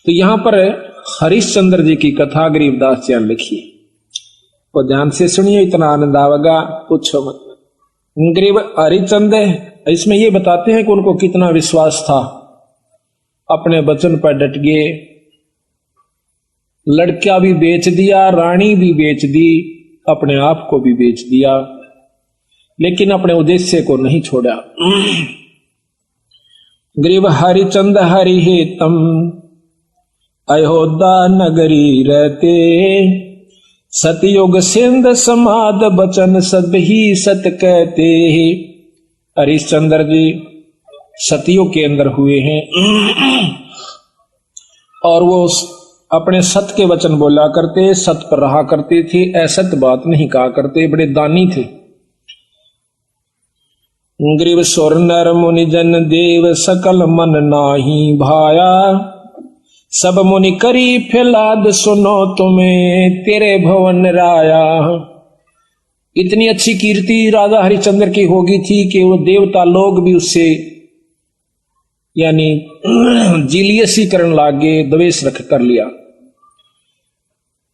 तो यहां पर हरिश्चंद्र जी की कथा गरीबदास जी ने लिखी, तो ध्यान से सुनिए, इतना आनंद आवेगा पूछो मत। गरीब हरिश्चंद्र इसमें ये बताते हैं कि उनको कितना विश्वास था, अपने वचन पर डट गए, लड़का भी बेच दिया, रानी भी बेच दी, अपने आप को भी बेच दिया, लेकिन अपने उद्देश्य को नहीं छोड़ा। गरीब हरिचंद हरि हेतम अयोध्या नगरी रहते, सतयुग सिंध समाद बचन सब ही सत कहते। हरिश्चंद्र जी सतयुग के अंदर हुए हैं और वो अपने सत के वचन बोला करते, सत पर रहा करते थे, असत बात नहीं कहा करते, बड़े दानी थे। ग्रीव सुर नर मुनि जन देव सकल मन नाही भाया, सब मुनि करी फैलाद सुनो तुम्हें तेरे भवन राया। इतनी अच्छी कीर्ति राजा हरिश्चंद्र की होगी थी कि वो देवता लोग भी उससे यानी जीलियसी करने लागे, द्वेष रख कर लिया।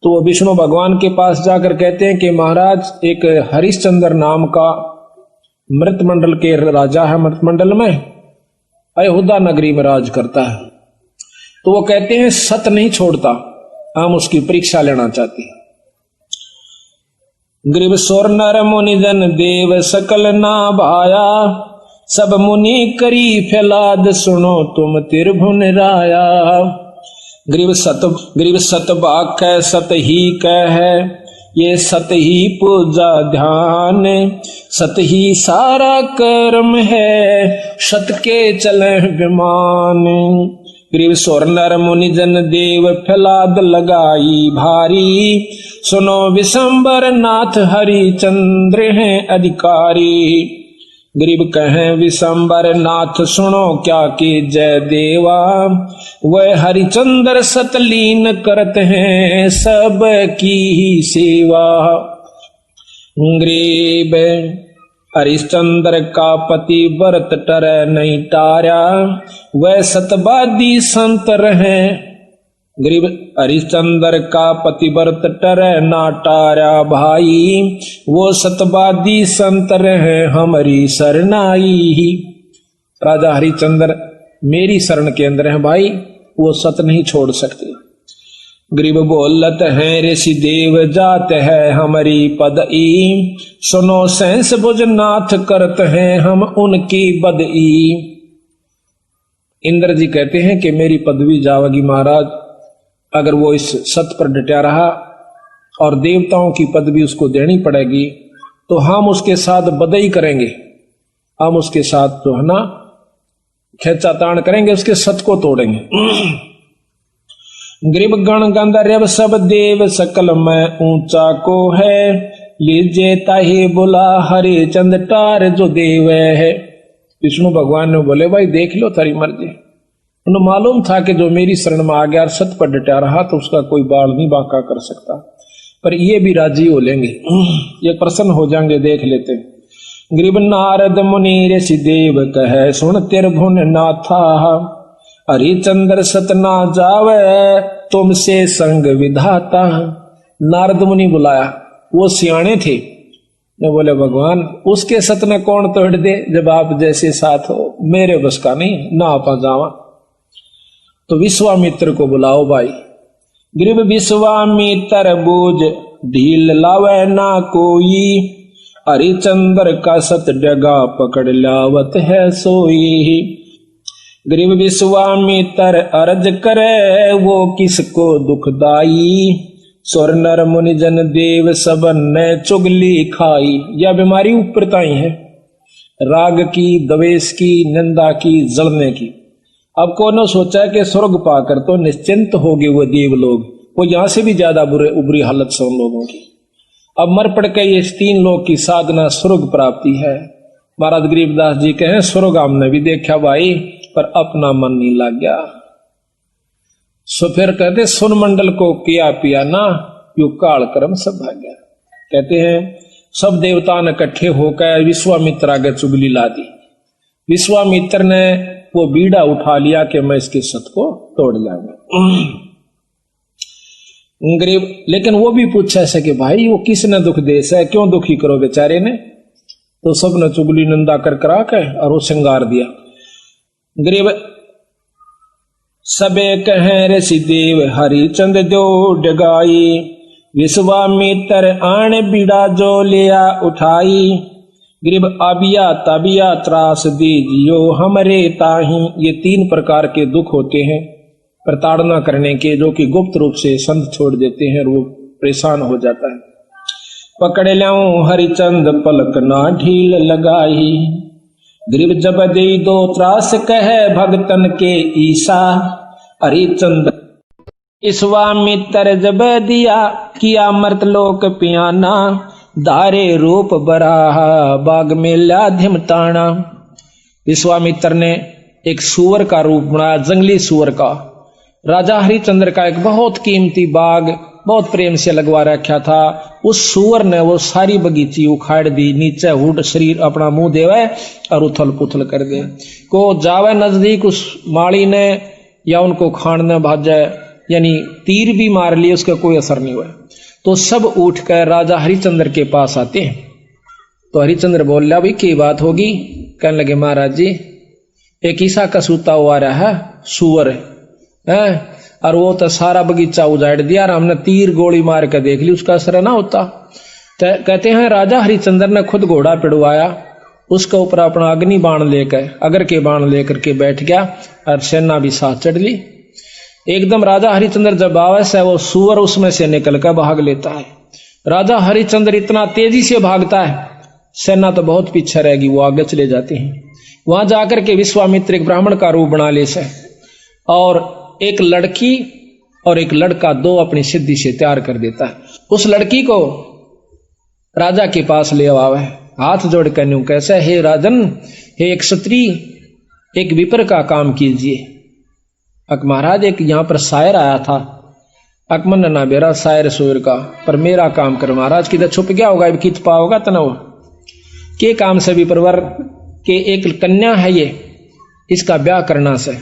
तो वो विष्णु भगवान के पास जाकर कहते हैं कि महाराज, एक हरिश्चंद्र नाम का मृतमंडल के राजा है, मृतमंडल में अयोध्या नगरी में राज करता है। तो वो कहते हैं सत नहीं छोड़ता, हम उसकी परीक्षा लेना चाहते हैं। ग्रीव सोर नर मुनि जन देव सकल ना भाया, सब मुनि करी फैलाद सुनो तुम त्रिभुवन राया। ग्रीव सत बाक है सत ही कह है, ये सत ही पूजा ध्यान, सत ही सारा कर्म है, सत के चले विमान। ग्रीव सोर नर मुनि जन देव फैलाद लगाई भारी, सुनो विशंबर नाथ हरिचंद्र हैं अधिकारी। गरीब कहें विशंबर नाथ सुनो क्या कि जय देवा, वह हरिचंद्र सतलीन करते हैं सब की ही सेवा। गरीब हरिश्चंद्र का पति व्रत टरे नहीं टारा, वह सतवादी संत रहे। गरीब हरिश्चंद्र का पतिव्रत टरे ना टारा भाई, वो सतवादी संत रहे हमारी शरणाई। राजा हरिश्चंद्र मेरी शरण के अंदर है भाई, वो सत नहीं छोड़ सकते। गरीब बोलत है ऋषि देव जात है हमारी पदई, सुनो सहस भुज नाथ करत हैं हम उनकी बदई। इंद्र जी कहते हैं कि मेरी पदवी जावेगी महाराज, अगर वो इस सत पर डटा रहा और देवताओं की पदवी उसको देनी पड़ेगी, तो हम उसके साथ बदई करेंगे, हम उसके साथ जो है ना खेचातान करेंगे, उसके सत को तोड़ेंगे। गरीब गण गंधर्व सब देव सकल में ऊंचा को है, लीजे ताही बुला हरिचंद टार जो देव है। विष्णु भगवान ने बोले भाई देख लो तारी मर्जी। उन्हें मालूम था कि जो मेरी शरण में आ गया और सत पर डटा रहा तो उसका कोई बाल नहीं बांका कर सकता, पर ये भी राजी हो लेंगे, ये प्रसन्न हो जाएंगे, देख लेते। गरीब नारद मुनि ऋषि देव कहे सुन त्रिभुवन नाथा, हरिचंद्र सतना जावे तुमसे संग विधाता। नारद मुनि बुलाया, वो सियाणे थे, ने बोले भगवान उसके सतना कौन तोड़ दे, जब आप जैसे साथ हो, मेरे बस का नहीं ना आपा जावा। तो विश्वामित्र को बुलाओ भाई। गरीब विश्वामित्र बूझ ढील लावे ना कोई, हरिचंद्र का सत डगा पकड़ लावत है सोई। गरीब विश्वामित्र अर्ज करे वो किसको दुखदाई, सुर नर मुनि जन देव सबन ने चुगली खाई। यह बीमारी ऊपरताई है, राग की, द्वेष की, निंदा की, जलने की। अब कौन सोचा कि स्वर्ग पाकर तो निश्चिंत हो गए वो देव लोग, वो यहां से भी ज्यादा बुरी हालत से उन लोगों की। अब मर पड़ के ये 3 लोग की साधना स्वर्ग प्राप्ति है। महाराज गरीबदास जी कहें स्वर्ग हमने भी देखा भाई, पर अपना मन नहीं लग गया। सो फिर कहते सुन मंडल को किया पिया ना, यू काल कर्म सब भाग्या। कहते हैं सब देवता ने इकट्ठे होकर विश्वामित्र आगे चुगली ला दी। विश्वामित्र ने वो बीड़ा उठा लिया कि मैं इसके सत को तोड़ जाएगा। गरीब लेकिन वो भी पूछा ऐसा कि भाई वो किसने दुख दे से, क्यों दुखी करो बेचारे ने। तो सबने चुगली निंदा कर करा के और वो श्रृंगार दिया। गरीब सबे कहें ऋषि देव हरिचंद जो डगाई, विश्वामित्र आण बीड़ा जो लिया उठाई। गरीब अबिया तबिया त्रास दीजियो हमरे ताही। ये 3 प्रकार के दुख होते हैं प्रताड़ना करने के, जो कि गुप्त रूप से संत छोड़ देते हैं और वो परेशान हो जाता है। पकड़ ल्याऊं हरिचंद पलक ना ढील लगाई, गरीब जब दे दो त्रास कहे भगतन के ईसा। हरिचंद विश्वामित्र जब दिया किया मर्तलोक पियाना, धारे रूप बराहा बाग में ला धिमताना। विश्वामित्र ने एक सूअर का रूप बनाया, जंगली सूअर का। राजा हरिचंद्र का एक बहुत कीमती बाग बहुत प्रेम से लगवा रखा था। उस सूअर ने वो सारी बगीची उखाड़ दी, नीचे हुड शरीर अपना मुंह देवे और उथल पुथल कर दे। को जावे नजदीक उस माली ने या उनको खाने भाजे, यानी तीर भी मार लिए, उसका कोई असर नहीं हुआ। तो सब उठ कर राजा हरिचंद्र के पास आते हैं। तो हरिचंद्र बोल रहा भाई क्या बात होगी। कहने लगे महाराज जी एक ईसा का सूता हुआ रहा है सूअर है, और वो तो सारा बगीचा उजाड़ दिया और हमने तीर गोली मार कर देख ली, उसका असर ना होता। कहते हैं राजा हरिचंद्र ने खुद घोड़ा पिड़वाया, उसके ऊपर अपना अग्नि बाण लेकर अगर के बाण लेकर के बैठ गया और सेना भी साथ चढ़ ली। एकदम राजा हरिचंद्र जब आवास है वो सूअर उसमें से निकल कर भाग लेता है। राजा हरिचंद्र इतना तेजी से भागता है, सेना तो बहुत पीछे रहेगी, वो आगे चले जाते हैं। वहां जाकर के विश्वामित्र एक ब्राह्मण का रूप बना ले से, और एक लड़की और एक लड़का दो अपनी सिद्धि से तैयार कर देता है। उस लड़की को राजा के पास ले आवे, हाथ जोड़ कर न्यू कैसे, हे राजन, हे एक क्षत्रि, एक विपर का काम कीजिए। अक महाराज एक यहाँ पर शायर आया था, अकमन ना बेरा शायर सूर का, पर मेरा काम कर महाराज। किधर छुप गया होगा, खींच पाओगा तनव के काम से भी परवर के एक कन्या है ये, इसका ब्याह करना से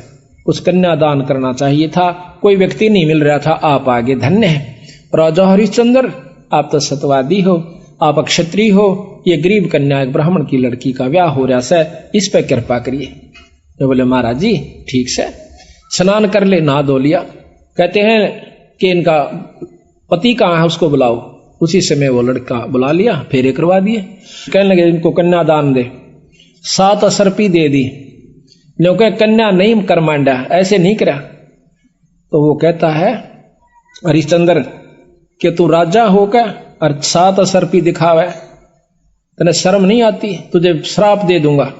कुछ कन्या दान करना चाहिए था, कोई व्यक्ति नहीं मिल रहा था, आप आगे धन्य है। राजा हरिश्चंद्र आप तो सतवादी हो, आप क्षत्रिय हो, ये गरीब कन्या एक ब्राह्मण की लड़की का ब्याह हो रहा है, इस पे कृपा करिए। तो बोले महाराज जी ठीक से स्नान कर ले, नहा धो लिया। कहते हैं कि इनका पति कहाँ है उसको बुलाओ। उसी समय वो लड़का बुला लिया, फेरे करवा दिए। कहने लगे इनको कन्या दान दे, 7 असरपी दे दी, क्योंकि कन्या नहीं कर मांडा, ऐसे नहीं करा। तो वो कहता है हरिश्चंद्र कि तू राजा होकर और 7 असरपी दिखावे, तने शर्म नहीं आती, तुझे श्राप दे दूंगा।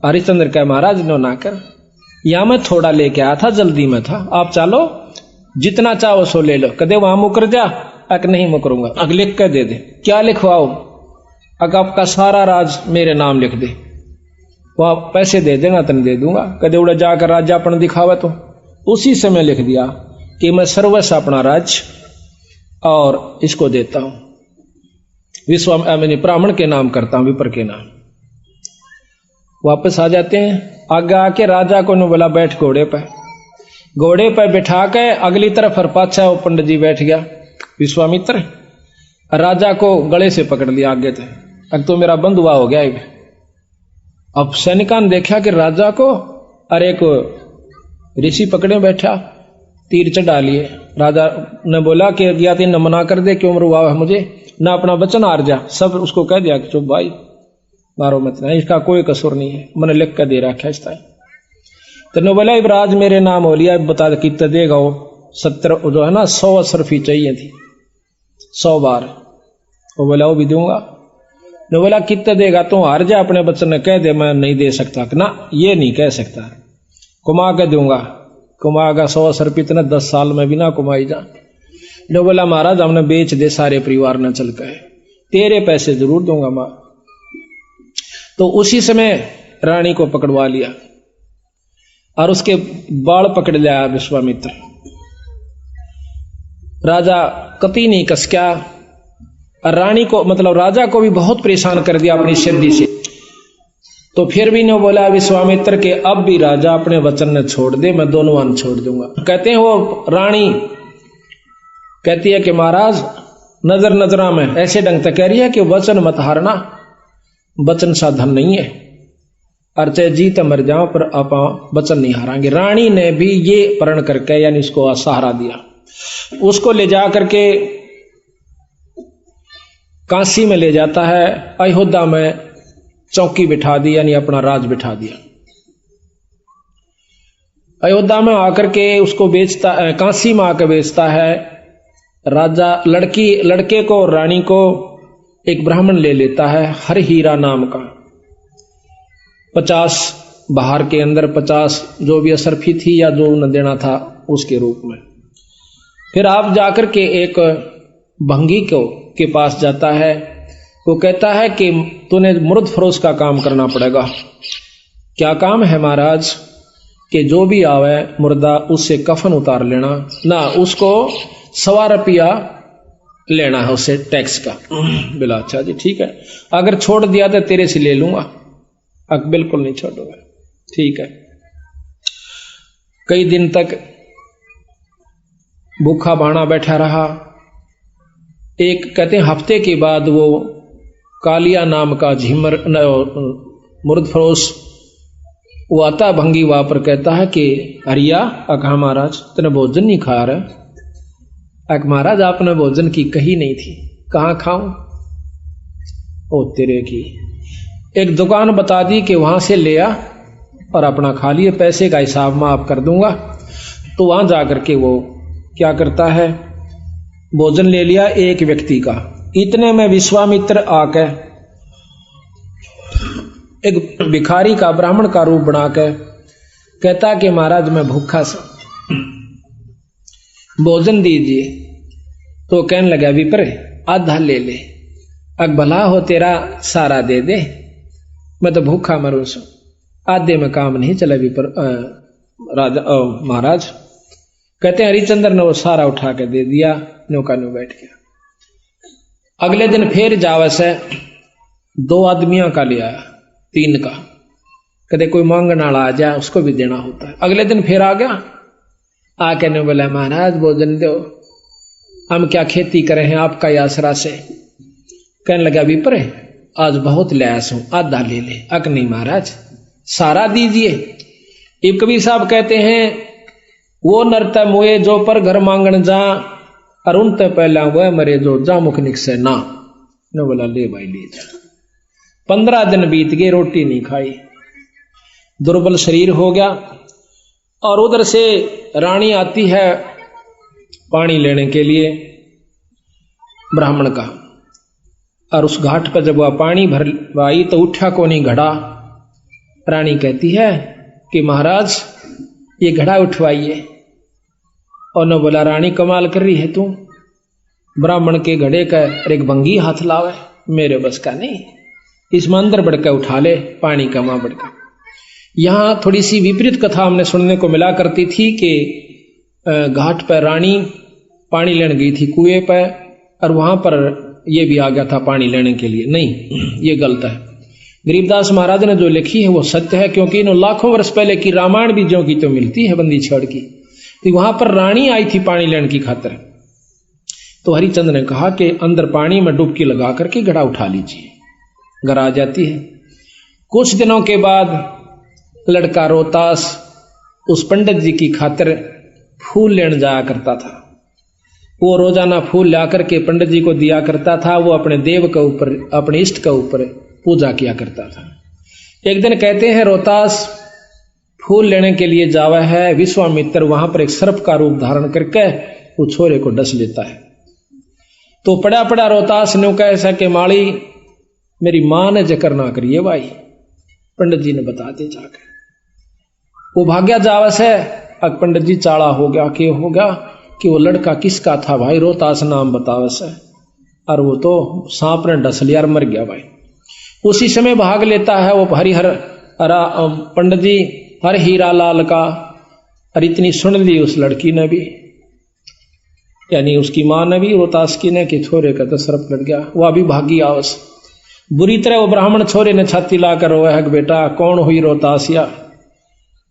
हरिश्चंद्र कह महाराज नो ना कर, या मैं थोड़ा लेके आया था, जल्दी में था, आप चलो जितना चाहो सो ले लो। कदे वहां मुकर जा, अक नहीं मुकरूंगा, अग लिख कर दे दे। क्या लिखवाओ, अग आपका सारा राज मेरे नाम लिख दे, वहां पैसे दे देना तन दे दूंगा। कदे उड़ा जाकर राजापन दिखावा। तो उसी समय लिख दिया कि मैं सर्वस्व अपना राज और इसको देता हूं, ब्राह्मण के नाम करता हूं, विपर के नाम। वापस आ जाते हैं, आगे आके राजा को ने बोला बैठ घोड़े पे। घोड़े पे बिठा के अगली तरफ और पाछा वो पंडित जी बैठ गया विश्वामित्र, राजा को गले से पकड़ लिया आगे थे। अब तो मेरा बंधुआ हो गया। अब सैनिका ने देखा कि राजा को अरे एक ऋषि पकड़े बैठा, तीर चढ़ा लिए। राजा ने बोला कि या तीन मना कर दे, क्यों मरुआ है मुझे, ना अपना वचन हार जा। सब उसको कह दिया कि चुप भाई, मारो मत, नहीं इसका कोई कसूर नहीं है, मैंने लिख कर दे रखा है। तो ने बोला इब्राज मेरे नाम हो लिया, बता दे कितना देगा वो। 70 जो है ना 100 असरफी चाहिए थी, 100 बार। वो बोला वो भी दूंगा। ने बोला कितना देगा, तो हार जा, अपने बच्चन ने कह दे मैं नहीं दे सकता। ना ये नहीं कह सकता, कुमा के दूंगा, कुमागा 100 असरफी तो 10 साल में भी ना कुमाई जा। ने बोला महाराज हमने बेच दे सारे परिवार ने चल के, तेरे पैसे जरूर दूंगा मां। तो उसी समय रानी को पकड़वा लिया और उसके बाल पकड़ लिया विश्वामित्र। राजा कति नहीं कसक्या, और रानी को मतलब राजा को भी बहुत परेशान कर दिया अपनी सिद्धि से। तो फिर भी ने बोला विश्वामित्र के अब भी राजा अपने वचन ने छोड़ दे, मैं दोनों वन छोड़ दूंगा। कहते हैं वो रानी कहती है कि महाराज नजर नजरा में ऐसे ढंग तक कह रही है कि वचन मत हारना, वचन साधन नहीं है, और चाहे जीत मर जाओ पर आप वचन नहीं हारांगे। रानी ने भी ये प्रण करके यानी उसको सहारा दिया। उसको ले जा करके काशी में ले जाता है, अयोध्या में चौकी बिठा दी यानी अपना राज बिठा दिया। अयोध्या में आकर के उसको बेचता, काशी में आकर बेचता है। राजा लड़के को और रानी को एक ब्राह्मण ले लेता है हर हीरा नाम का। 50 बाहर के अंदर 50 जो भी असरफी थी या जो उन्हें देना था उसके रूप में। फिर आप जाकर के एक भंगी के पास जाता है। वो कहता है कि तूने मुर्द फरोश का काम करना पड़ेगा। क्या काम है महाराज? कि जो भी आवे मुर्दा उससे कफन उतार लेना ना, उसको 1.25 रुपया लेना है उससे टैक्स का। बोला अच्छा जी ठीक है, अगर छोड़ दिया तो तेरे से ले लूंगा। बिल्कुल नहीं छोड़ूंगा, ठीक है। कई दिन तक भूखा बाणा बैठा रहा। एक कहते हैं हफ्ते के बाद वो कालिया नाम का झिमर मुर्द फरोश वो आता भंगी वहां पर, कहता है कि हरिया अका महाराज तूने भोजन नहीं खा रहा। अक महाराज आपने भोजन की कही नहीं थी, कहाँ खाऊं? ओ तेरे की एक दुकान बता दी कि वहां से ले आ और अपना खा लिए, पैसे का हिसाब मैं आप कर दूंगा। तो वहां जाकर के वो क्या करता है, भोजन ले लिया एक व्यक्ति का। इतने में विश्वामित्र आकर एक भिखारी का ब्राह्मण का रूप बनाकर कहता कि महाराज मैं भूखा सा, भोजन दीजिए। तो कहने लगा विप्र आधा ले ले, अग भला हो तेरा सारा दे दे, मैं तो भूखा मरूं सो, आधे में काम नहीं चला विप्र राजा महाराज। कहते हैं हरिचंद्र ने वो सारा उठा के दे दिया, नौका नो बैठ गया। अगले दिन फिर जावस है 2 आदमियों का ले आया, 3 का। कदे कोई मांगने वाला आ जाए उसको भी देना होता है। अगले दिन फिर आ गया, आके ने बोला महाराज भोजन दो, हम क्या खेती करे हैं आपका ही आसरा से। कहने लगा विप्र आज बहुत लयास हूं, आधा ले ले। अक नहीं महाराज सारा दीजिए। एक कबीर साहब कहते हैं वो नरता मुए जो पर घर मांगन जा, और उन ते पहला वह मरे जो जा मुख निकसे ना। ने बोला ले भाई ले जा। 15 दिन बीत गए, रोटी नहीं खाई, दुर्बल शरीर हो गया। और उधर से रानी आती है पानी लेने के लिए ब्राह्मण का, और उस घाट पर जब वह पानी भरवाई तो उठा को नहीं घड़ा। रानी कहती है कि महाराज ये घड़ा उठवाइए। और न बोला रानी कमाल कर रही है तू, ब्राह्मण के घड़े का एक भंगी हाथ लावे, मेरे बस का नहीं, इसमें अंदर बढ़कर उठा ले पानी का मां बढ़कर। यहां थोड़ी सी विपरीत कथा हमने सुनने को मिला करती थी कि घाट पर रानी पानी लेने गई थी कुएं पर, और वहां पर ये भी आ गया था पानी लेने के लिए। नहीं, ये गलत है। गरीबदास महाराज ने जो लिखी है वो सत्य है, क्योंकि इन लाखों वर्ष पहले की रामायण भी जो की तो मिलती है बंदी छड़ की। तो वहां पर रानी आई थी पानी लेने की खातिर। तो हरिचंद ने कहा कि अंदर पानी में डुबकी लगा करके घड़ा उठा लीजिए। घर आ जाती है। कुछ दिनों के बाद लड़का रोहतास उस पंडित जी की खातिर फूल लेने जाया करता था। वो रोजाना फूल ला करके पंडित जी को दिया करता था। वो अपने देव के ऊपर, अपने इष्ट के ऊपर पूजा किया करता था। एक दिन कहते हैं रोहतास फूल लेने के लिए जावा है। विश्वामित्र वहां पर एक सर्प का रूप धारण करके वो छोरे को डस लेता है। तो पड़ा पड़ा रोहतास ने कहा ऐसा कि माली मेरी मां ने जिक्र ना करिए भाई, पंडित जी ने बता दे जाकर। वो भाग्या जावस है। अब पंडित जी चाड़ा हो गया कि हो गया कि वो लड़का किसका था भाई, रोहतास नाम बतावस है, और वो तो सांप ने डस लिया और मर गया भाई। उसी समय भाग लेता है वो हरिहर पंडित जी हर हीरा लाल का। और इतनी सुन ली उस लड़की ने भी, यानी उसकी मां ने भी रोहतास की ने कि छोरे का तो सर्प लड़ गया। वह भी भागी आवस। बुरी तरह वो ब्राह्मण छोरे ने छाती लाकर रोया है कि बेटा कौन हुई रोतासिया।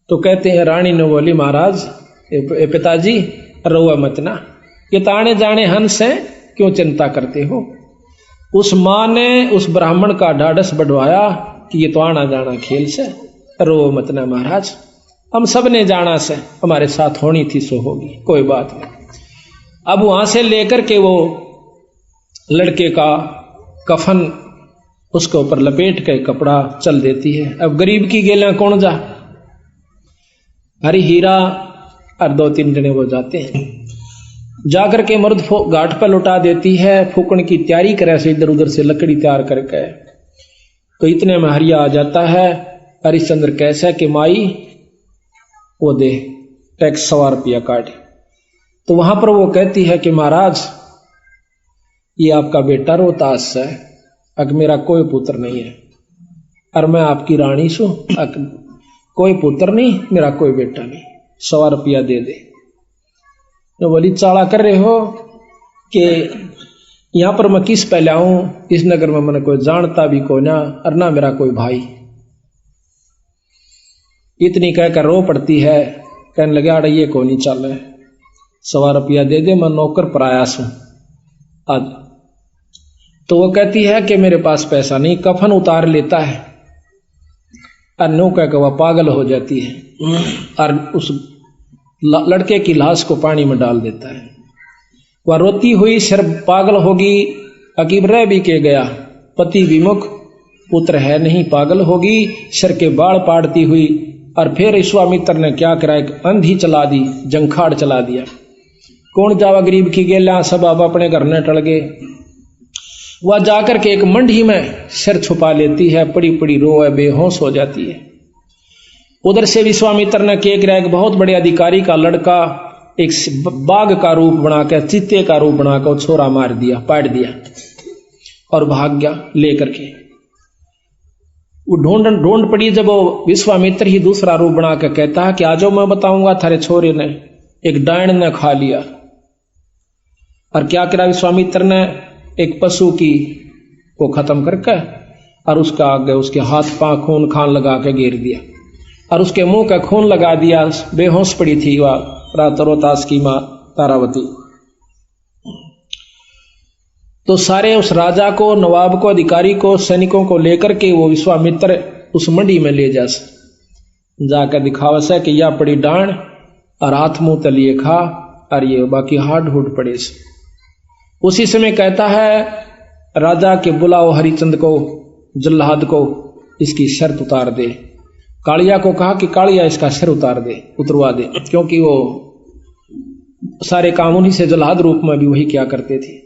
तो कहते हैं रानी ने बोली महाराज पिताजी रोआ मत ना, ये ताने जाने हंस है, क्यों चिंता करते हो। उस माँ ने उस ब्राह्मण का ढाढ़स बढ़वाया कि ये तो आना जाना खेल से, रो मत ना महाराज, हम सब ने जाना से, हमारे साथ होनी थी सो होगी, कोई बात नहीं। अब वहां से लेकर के वो लड़के का कफन उसके ऊपर लपेट के कपड़ा चल देती है। अब गरीब की गेला कौन जा, हरी हीरा और 2-3 जने वो जाते हैं, जाकर के मर्द घाट पर लुटा देती है। फूकण की तैयारी करे से इधर उधर से लकड़ी तैयार करके, तो इतने में हरिया आ जाता है। हरिश्चंद्र कैसा कि माई वो दे टैक्स 100 रुपया काट। तो वहां पर वो कहती है कि महाराज ये आपका बेटा रोहतास है, अग मेरा कोई पुत्र नहीं है, और मैं आपकी रानी सू, कोई पुत्र नहीं, मेरा कोई बेटा नहीं, 100 रुपया दे दे। तो बोली चाला कर रहे हो कि यहां पर मैं किस पहले आऊं, इस नगर में मैंने कोई जानता भी को ना, और ना मेरा कोई भाई। इतनी कहकर रो पड़ती है, कहने लगे अड़ ये को नहीं चल रहे, 100 रुपया दे दे, मैं नौकर पर आया हूं आज। तो वो कहती है कि मेरे पास पैसा नहीं, कफन उतार लेता है और नो कहकर वह पागल हो जाती है और उस लड़के की लाश को पानी में डाल देता है। वह रोती हुई सिर पागल होगी, अकीब रह भी के गया, पति विमुख, पुत्र है नहीं, पागल होगी, सिर के बाल पाड़ती हुई। और फिर विश्वामित्र ने क्या करा, एक अंधी चला दी, जंखाड़ चला दिया। कौन जावा गरीब की गेला, सब अब अपने घर ने टल गए। वह जाकर के एक मंडी में सिर छुपा लेती है, पड़ी पड़ी रोए, बेहोश हो जाती है। उधर से विश्वामित्र ने क्या करा, एक बहुत बड़े अधिकारी का लड़का एक बाघ का रूप बनाकर, चीते का रूप बनाकर छोरा मार दिया, पाट दिया और भाग गया लेकर के। वो ढूंढ पड़ी, जब वो विश्वामित्र ही दूसरा रूप बनाकर कहता है कि आजो मैं बताऊंगा थारे छोरे ने एक डायन ने खा लिया। और क्या करा विश्वामित्र ने, एक पशु की को खत्म करके और उसका आगे उसके हाथ पांव खून खान लगा के घेर दिया और उसके मुंह का खून लगा दिया। बेहोश पड़ी थी वह रोहतास की मां तारावती। तो सारे उस राजा को, नवाब को, अधिकारी को, सैनिकों को लेकर के वो विश्वामित्र उस मंडी में ले जाकर दिखावा से कि यह पड़ी डांड और हाथ मुंह तलिए खा और ये बाकी हाड हुड पड़े से। उसी समय कहता है राजा के बुलाओ हरिचंद को, जल्लाद को, इसकी शर्त उतार दे। कालिया को कहा कि कालिया इसका सिर उतार दे, उतरवा दे, क्योंकि वो सारे काम उन्हीं से जल्लाद रूप में भी वही क्या करते थे।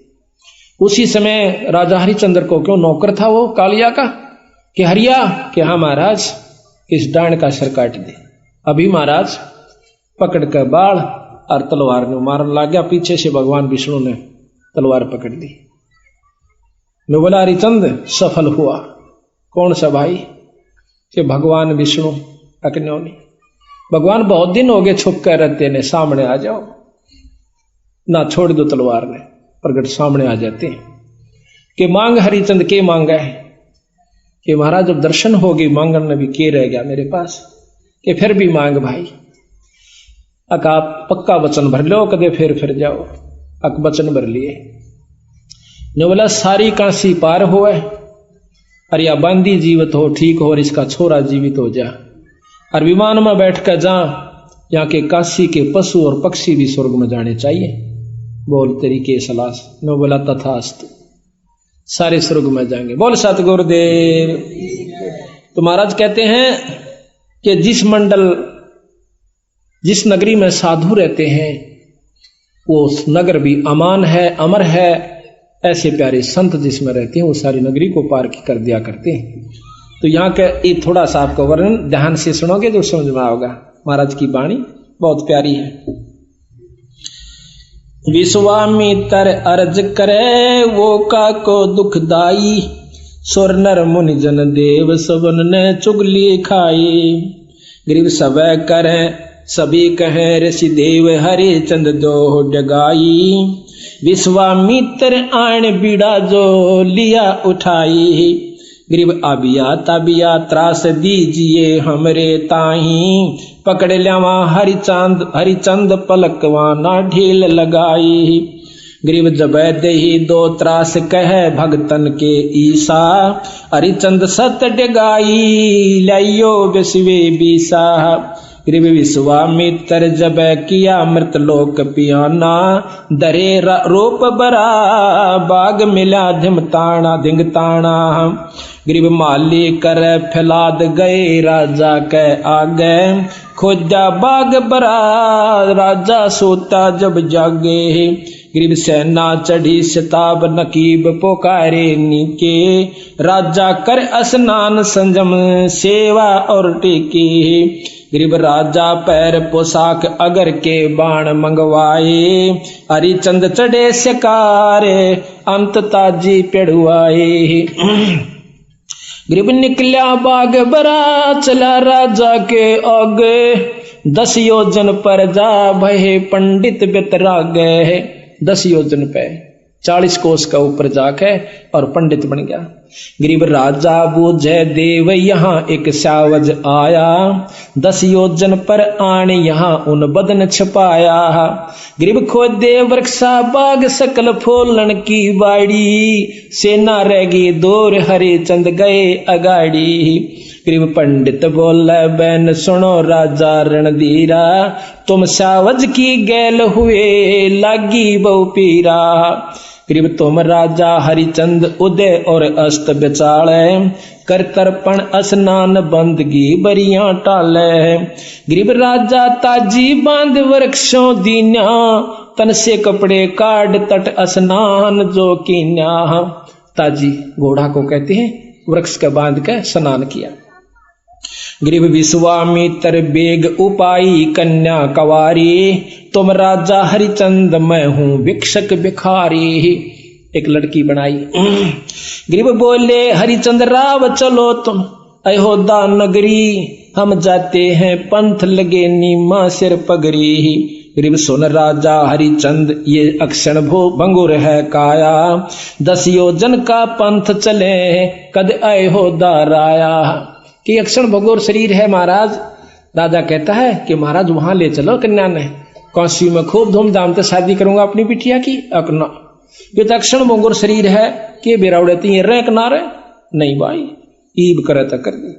उसी समय राजा हरिचंद्र को, क्यों नौकर था वो कालिया का, कि हरिया कि हाँ महाराज इस डांड का सिर काट दे। अभी महाराज पकड़ कर बाढ़ और तलवार ने मारने लग गया। पीछे से भगवान विष्णु ने तलवार पकड़ दी। मैं बोला हरिचंद सफल हुआ। कौन सा भाई, कि भगवान विष्णु अग्नि। भगवान बहुत दिन हो गए छुप कर रहते ने, सामने आ जाओ ना, छोड़ दो तलवार ने, प्रगट सामने आ जाते हैं। कि मांग हरिचंद के मांगा है, कि महाराज जब दर्शन हो गए मांगन में भी के रह गया मेरे पास, कि फिर भी मांग भाई। अक आप पक्का वचन भर लो, कदे फिर जाओ। अक वचन भर लिए। ने बोला सारी काशी पार हो और या बांदी जीवित हो, ठीक हो, और इसका छोरा जीवित हो जा, और विमान में बैठ कर जा, यहाँ के काशी के पशु और पक्षी भी स्वर्ग में जाने चाहिए। बोल तेरी के सलाह। ने बोला तथास्तु, सारे स्वर्ग में जाएंगे। बोल सतगुरुदेव। तो महाराज कहते हैं कि जिस नगरी में साधु रहते हैं वो नगर भी अमान है, अमर है। ऐसे प्यारे संत जिसमें रहते हैं वो सारी नगरी को पार कर दिया करते हैं। तो यहाँ का ये थोड़ा सा आपको वर्णन ध्यान से सुनोगे तो समझ में आओगा। महाराज की वाणी बहुत प्यारी है। विश्वामित्र अर्ज करे वो का को दुखदाई, सुर नर मुनि जन देव सबन ने चुगली खाई। गरीब सब करे सभी कहे ऋषि देव, हरे चंद जो डगाई। विश्वामित्र आण बीड़ा जो लिया उठाई, गरीब आबिया ताबिया त्रास दीजिए हमरे ताही, पकड़ ल्यावा हरिचंद पलकवा ना ढील लगाई। गरीब जब दही दो त्रास कह भगतन के ईसा, हरिचंद सत डगाई लाइयो विश्वे बीसा। गरीब विश्वामित्र जब किया मृत लोक पियाना, दरे रूप बरा बाग मिला धिंग ताना। गरीब माली कर फैलाद गए राजा के आगे, खोजा बाग बरा राजा सोता जब जागे। गरीब सेना चढ़ी शताब नकीब पुकारे नीके, राजा कर स्नान संजम सेवा और टेके। गरीब राजा पैर पोशाक अगर के बाण मंगवाए, हरिचंद चढ़े शिकारे अंत ताजी पेड़ुआए। गरीब निकला बाग बरा चला राजा के आगे, 10 योजन पर जा भये पंडित बितरागे। 10 योजन पे 40 कोस का ऊपर जाके और पंडित बन गया। गरीब राजा बूझे देव यहाँ एक सावज आया, 10 योजन पर आने यहाँ उन बदन छपाया। गरीब खोदे वृक्षा बाग सकल फूलन की बाड़ी, सेना रहेगी दूर हरिचंद गए अगाड़ी। गरीब पंडित बोले बैन सुनो राजा रणधीरा, तुम सावज की गैल हुए लागी बहु पीरा। गरीब तुम राजा हरिचंद उदय और अस्त बेचाले, कर तर्पण स्नान बंदगी बरियां टाले। गरीब राजा ताजी बांध वृक्षों दीन्या, तन से कपड़े काट तट स्नान जो कीन्या। ताजी घोड़ा को कहते हैं, वृक्ष का बांध के स्नान किया। गरीब विश्वामित्र बेग उपाई कन्या कवारी, तुम राजा हरिचंद मैं हूं भिक्षक भिखारी। एक लड़की बनाई। गरीब बोले हरिचंद राव चलो तुम अयोध्या नगरी, हम जाते हैं पंथ लगे नीमा सिर पगरी। गरीब सुन राजा हरिचंद ये अक्षण भंगुर है काया, 10 योजन का पंथ चले कद अयोध्या राया। कि अक्षण भंगुर शरीर है महाराज। राजा कहता है कि महाराज वहां ले चलो कन्या ने, काशी में खूब धूमधाम से शादी करूंगा अपनी बिटिया की। अपना ये तो अक्षण भंगुर शरीर है कि बेराउड़ती रे किनारे नहीं भाई, ईब करे तो कर दी।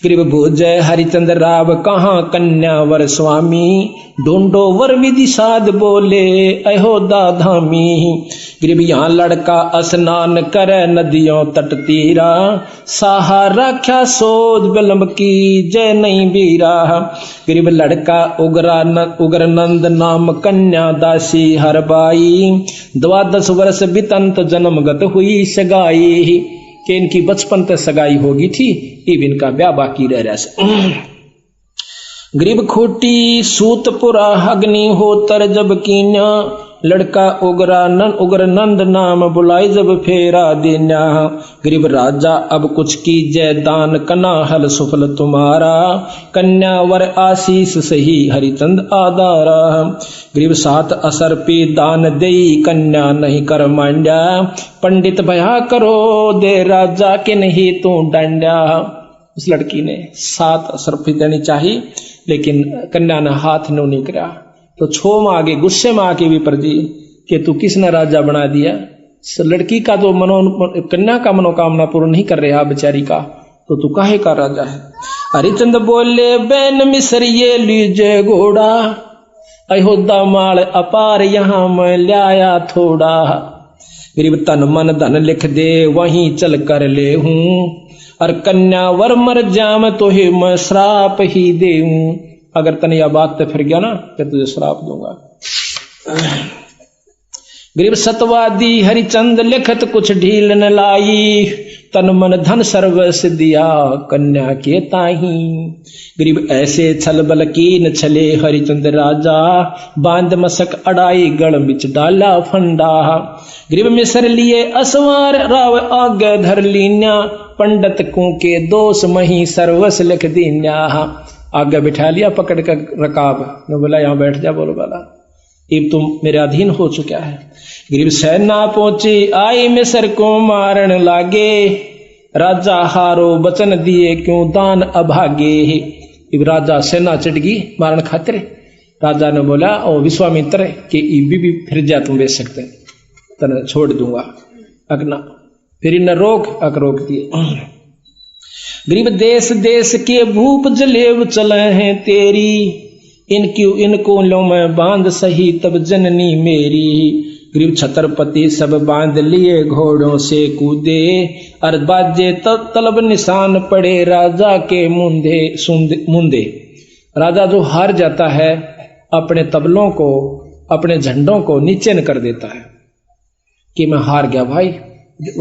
गरीब भोजय हरिचंद राव कहाँ कन्या वर स्वामी, ढूंढो वर विधि साध बोले अयोध्या धामी। गरीब यहाँ लड़का स्नान करे नदियों तट तीरा, साहा राख्या सोच विलंब की जय नहीं बीरा। गरीब लड़का उग्र नंद नाम कन्या दासी हर बाई, 12 वर्ष बितंत जन्मगत हुई सगाई। कि इनकी बचपन तक सगाई होगी थी, अब इनका ब्याह बाकी रह रहा। गरीब खोटी सूतपुरा अग्नि होतर जब कीन्या, लड़का उग्र नंद नाम बुलाई जब फेरा देन्या। गरीब राजा अब कुछ कीजय दान कना हल सुफल तुम्हारा, कन्या वर आशीष सही हरिचंद आधारा। गरीब 7 असर पे दान दई कन्या नहीं कर मांड्या, पंडित भया करो दे राजा के नहीं तू डांड्या। उस लड़की ने 7 असर पे देनी चाहिए, लेकिन कन्या ने हाथ नहीं करा। तो छोम आगे गुस्से में आके भी पर जी कि तू किसने राजा बना दिया। लड़की का तो कन्या का मनोकामना पूर्ण नहीं कर रहा बेचारी का, तो तू काहे का राजा है। हरिचंद बोले बैन मिसरिये लीजे घोड़ा, अयोध्या माल अपार यहाँ मैं लाया थोड़ा। गरीब तन मन धन लिख दे वहीं चल कर ले हूं, और कन्या वर मर जाम तो ही मैं श्राप ही दे हूं। अगर तने यह बात तो फिर गया ना तो तुझे श्राप दूंगा। गरीब सतवादी हरिचंद लिखत कुछ ढील न लाई, तन मन धन सर्वस दिया कन्या के ताही। गरीब ऐसे छल बल कीन छले हरिचंद राजा, बांध मसक अड़ाई गढ़ बिच डाला फंडा। गरीब मिसर लिए असवार राव आगे धर लीन्या, पंडित को के दोष मही सर्वस लिख दीन्या। आगे बिठा लिया पकड़ कर रकाब ने, बोला यहाँ बैठ जा। बोलो वाला अब तुम मेरे अधीन हो चुका है। गरीब सेना पहुंची आई मिसर को मारन लागे, राजा हारो बचन दिए क्यों दान अभागे। इब राजा सेना चढ़गी मारण खातिर। राजा ने बोला ओ विश्वामित्र कि इबी भी फिर जा तुम बेच सकते तने छोड़ दूंगा अगना फिर न रोक अक रोक दिए। गरीब देश देश के भूप जलेब चले हैं तेरी इनको लो मैं बांध सही तब जननी मेरी। गरीब छत्रपति सब बांध लिए घोड़ों से कूदे और बाजे तलब निशान पड़े राजा के मुंदे। राजा जो हार जाता है अपने तबलों को अपने झंडों को नीचे न कर देता है कि मैं हार गया भाई।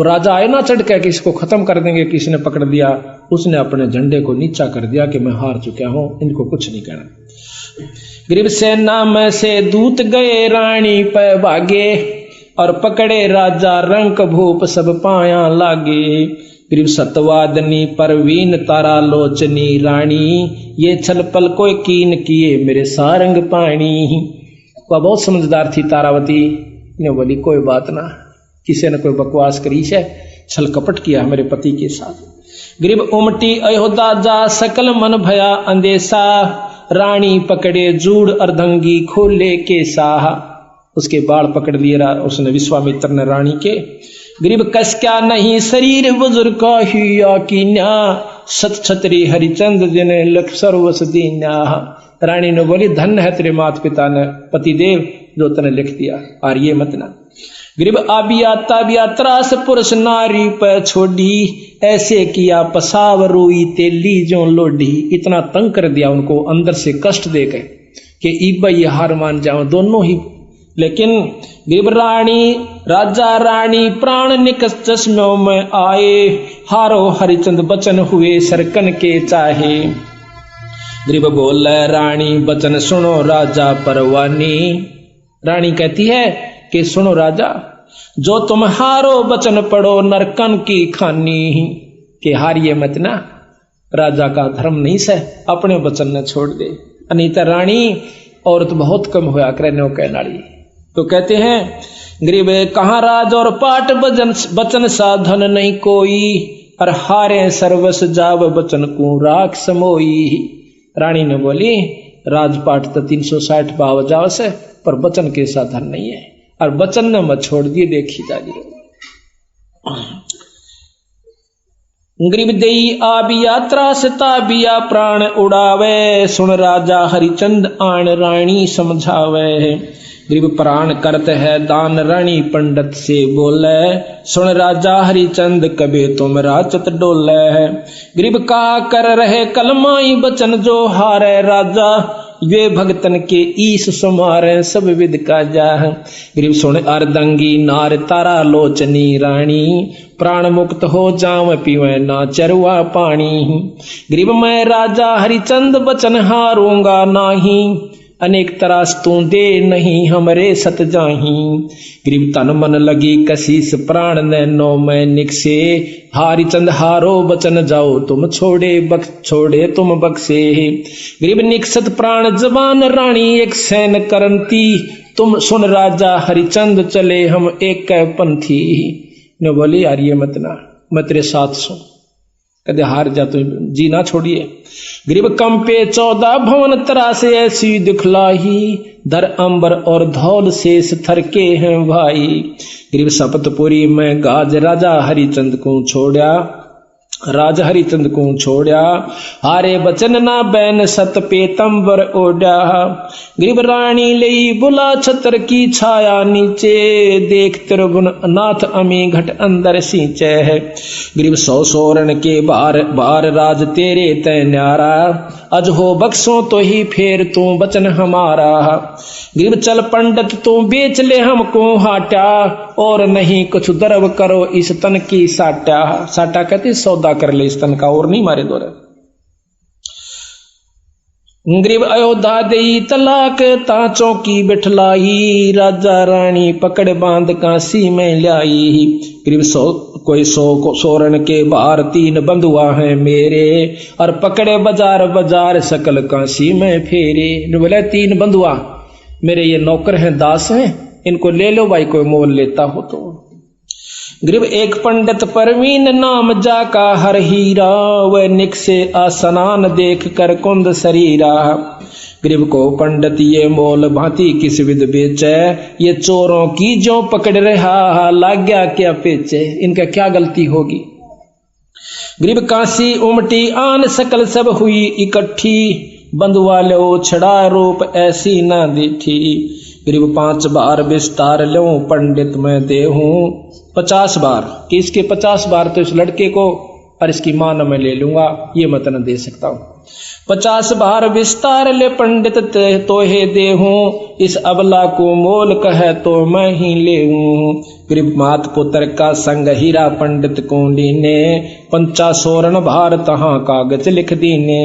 राजा आए ना चढ़ के कि इसको खत्म कर देंगे, किसी ने पकड़ दिया, उसने अपने झंडे को नीचा कर दिया कि मैं हार चुका हूं, इनको कुछ नहीं कहना। गरीब सेना में से दूत गए रानी पे भागे और पकड़े राजा रंक भूप सब पाया लागे। गरीब सतवादनी परवीन तारा लोचनी रानी ये छल पल कोई कीन किए मेरे सारंग पानी। वह बहुत समझदार थी तारावती ने बोली कोई बात ना, किसी ने कोई बकवास करी है, छल कपट किया मेरे पति के साथ। गरीब उमटी अयोध्या जा सकल मन भया अंदेशा रानी पकड़े जूड़ अर्धंगी खोले के साह। उसके बाल पकड़ लिए उसने विश्वामित्र ने रानी के। गरीब कस क्या नहीं शरीर बुजुर्ग का हिया कीन्या सत छतरी हरिचंद जिने लख सर्वस दीन्या। रानी ने बोली धन्य है तेरे माता पिता ने पतिदेव जो तने लिख दिया आर्य मत ना। गरीब आबिया ताबिया त्रास पुरुष नारी पर छोड़ी ऐसे किया पसाव रोई तेली जो लोडी। इतना तंग कर दिया उनको अंदर से कष्ट दे गए कि इब्बा ये हार मान जाओ दोनों ही। लेकिन गरीब रानी राजा रानी प्राण निकस चश्मों में आए हारो हरिचंद बचन हुए सरकन के चाहे। गरीब बोल रानी बचन सुनो राजा परवानी। रानी कहती है कि सुनो राजा जो तुम हारो बचन पढ़ो नरकन की खानी। के हारिए मत ना, राजा का धर्म नहीं से अपने बचन न छोड़ दे। अनीता रानी औरत तो बहुत कम होया करे नो कह नाड़ी। तो कहते हैं गरीब कहाँ राज और पाठ बचन साधन नहीं कोई और हारे सर्वस जाव बचन को राख समोई। रानी ने बोली राजपाट तो 360 पाव जाव से पर बचन के साधन नहीं है और बचन ने मत छोड़ दिए देखी जाएगी। गरीब देई आबिया त्रास ताबिया प्राण उड़ावे सुन राजा हरिचंद आन रानी समझावे। गरीब प्राण करत है दान रानी पंडित से बोले सुन राजा हरिचंद कबे तुम राचत डोले। गरीब का कर रहे कलमाई बचन जो हारे राजा वे भगतन के ईश सुमारे सब विद का जा। गरीब सुन अर्दंगी नार तारा लोचनी रानी प्राण मुक्त हो जाव पीवे ना चरवा पानी। गरीब मैं राजा हरिचंद बचन हारूंगा नाही अनेक तरास तू दे नहीं हमरे सत जाही। गरीब तन मन लगी कशीस प्राण नैनो में निकसे हरिचंद हारो बचन जाओ तुम छोड़े तुम बक्से। गरीब निकसत प्राण जबान रानी एक सैन करंती तुम सुन राजा हरिचंद चले हम एक पंथी। ने बोली यार ये मत ना मैं तेरे साथ सो कदे हार जा तो जी ना छोड़िए। गरीब कंपे 14 भवन तरासे ऐसी दिखलाही धर अंबर और धौल शेष थर के हैं भाई। गरीब सपतपुरी में गाज राजा हरिचंद को छोड़ा राजा हरिचंद को छोड़ा हारे बचन ना बैन सत पेतंबर ओढ़ा। गरीब रानी लई बुला छतर की छाया नीचे देख त्रिभुवन नाथ अमी घट अंदर सींचे है। गरीब सौ सोरण के बार राज तेरे तय न्यारा अज हो बक्सों तो ही फेर तू बचन हमारा। गरीब चल पंडित तू बेच ले हमको हाटा और नहीं कुछ दरब करो इस तन की साटा। साटा कहते सौदा कर ले इस तन का और नहीं मारे दो। गरीब अयोध्या देई तलाक ताचों की बिठलाई राजा रानी पकड़ बांध काशी में लाई। गरीब कोई सोरण के बार 3 बंधुआ हैं मेरे और पकड़े बाजार बाजार सकल काशी में फेरे। बोले 3 बंधुआ मेरे ये नौकर हैं दास हैं इनको ले लो भाई कोई मोल लेता हो तो। गरीब एक पंडित परवीन नाम जाका हर हीरा, वह निक से आसनान देख कर कुंद शरीरा। गरीब को पंडित ये मोल भांति किस विध बेचे, ये चोरों की जो पकड़ रहा, लाग गया क्या पेचे, इनका क्या गलती होगी। गरीब काशी उमटी आन सकल सब हुई इकट्ठी, बंधुआ लो छड़ा रूप ऐसी ना देखी। गरीब 5 बार विस्तार लो पंडित मैं देहूं, 50 बार कि इसके 50 बार तो इस लड़के को और इसकी मां न मैं ले लूंगा, ये मत न दे सकता हूं। 50 बार विस्तार ले पंडित तो हे देहूं, इस अबला को मोल कहे तो मैं ही लेऊं। गरीब मात पुत्र का संग हीरा पंडित को लीने, 50 भार तहां कागज लिख दीने।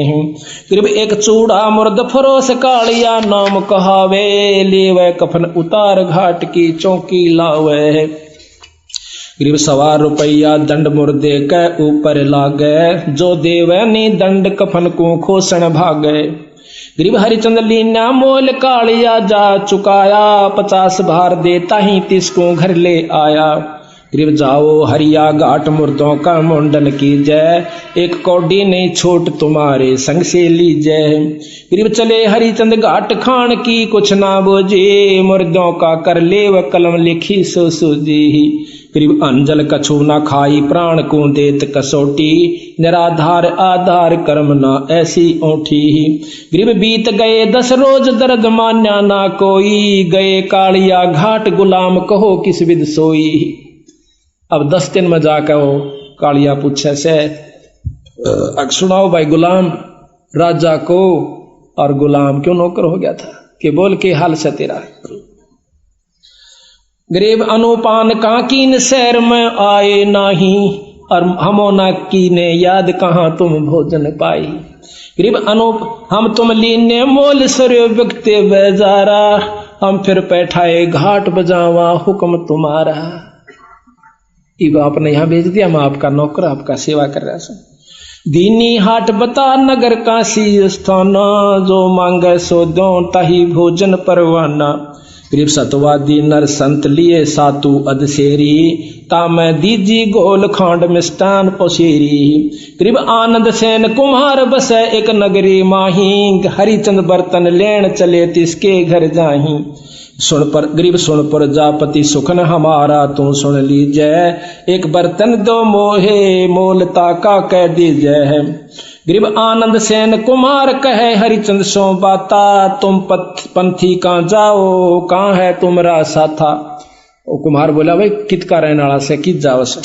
गरीब एक चूड़ा मुर्द फरोस कालिया नाम कहावे, लेवे कफन उतार घाट की चौकी लावे। गरीब 1.25 रुपया दंड मुर्दे के ऊपर लागे, जो देवे नी दंड कफन को खोसन भागे। गरीब हरिचंद लीना मोल कालिया जा चुकाया, 50 भार देता ही 30 को घर ले आया। गरीब जाओ हरिया घाट मुर्दों का मुंडन कीजय, एक कौडी नहीं छोट तुम्हारे संग से लीजय। गरीब चले हरिचंद घाट खान की कुछ ना बोझे, मुर्दों का कर ले व कलम लिखी सो सूझी। गरीब अंजल कछु ना खाई प्राण को देत कसोटी, निराधार आधार कर्म ना ऐसी ओठी। गरीब बीत गए 10 रोज दर्द मान्या ना कोई, गए कालिया घाट गुलाम कहो किस विध सोई। अब 10 दिन में जाकर वो कालिया पूछे से सुनाओ भाई गुलाम, राजा को और गुलाम क्यों नौकर हो गया था, कि बोल के हाल से तेरा। गरीब अनुपान काकीन शहर में आए नाही, और हमोना की ने याद कहाँ तुम भोजन पाई। गरीब अनूप हम तुम लीने मोल सर्यो व्यक्ति बेजारा, हम फिर बैठाए घाट बजावा हुक्म तुम्हारा। इब आपने यहाँ भेज दिया, मैं आपका नौकर आपका सेवा कर रहा हूं। दीनी हाट बता नगर काशी स्थाना, जो मांगे सो दो ताही भोजन परवाना। गरीब सतवादी नर संत लिए सातु अधसेरी, तामै दीजी गोल खांड मिष्टान पोसेरी। गरीब आनंद सेन कुम्हार बसे एक नगरी माही, हरिचंद बर्तन लेन चले तिसके घर जाही। सुन पर गरीब सुन पर जापति सुखन हमारा, तू सुन लीजय एक बर्तन दो मोहे मोलता का कह दीजय। गरीब आनंद सेन कुमार कहे हरिचंद सो बाता, तुम पंथी कहाँ जाओ कहाँ है तुमरा साथा। ओ कुमार बोला भाई कित का रहने वाला से कित जाओ से।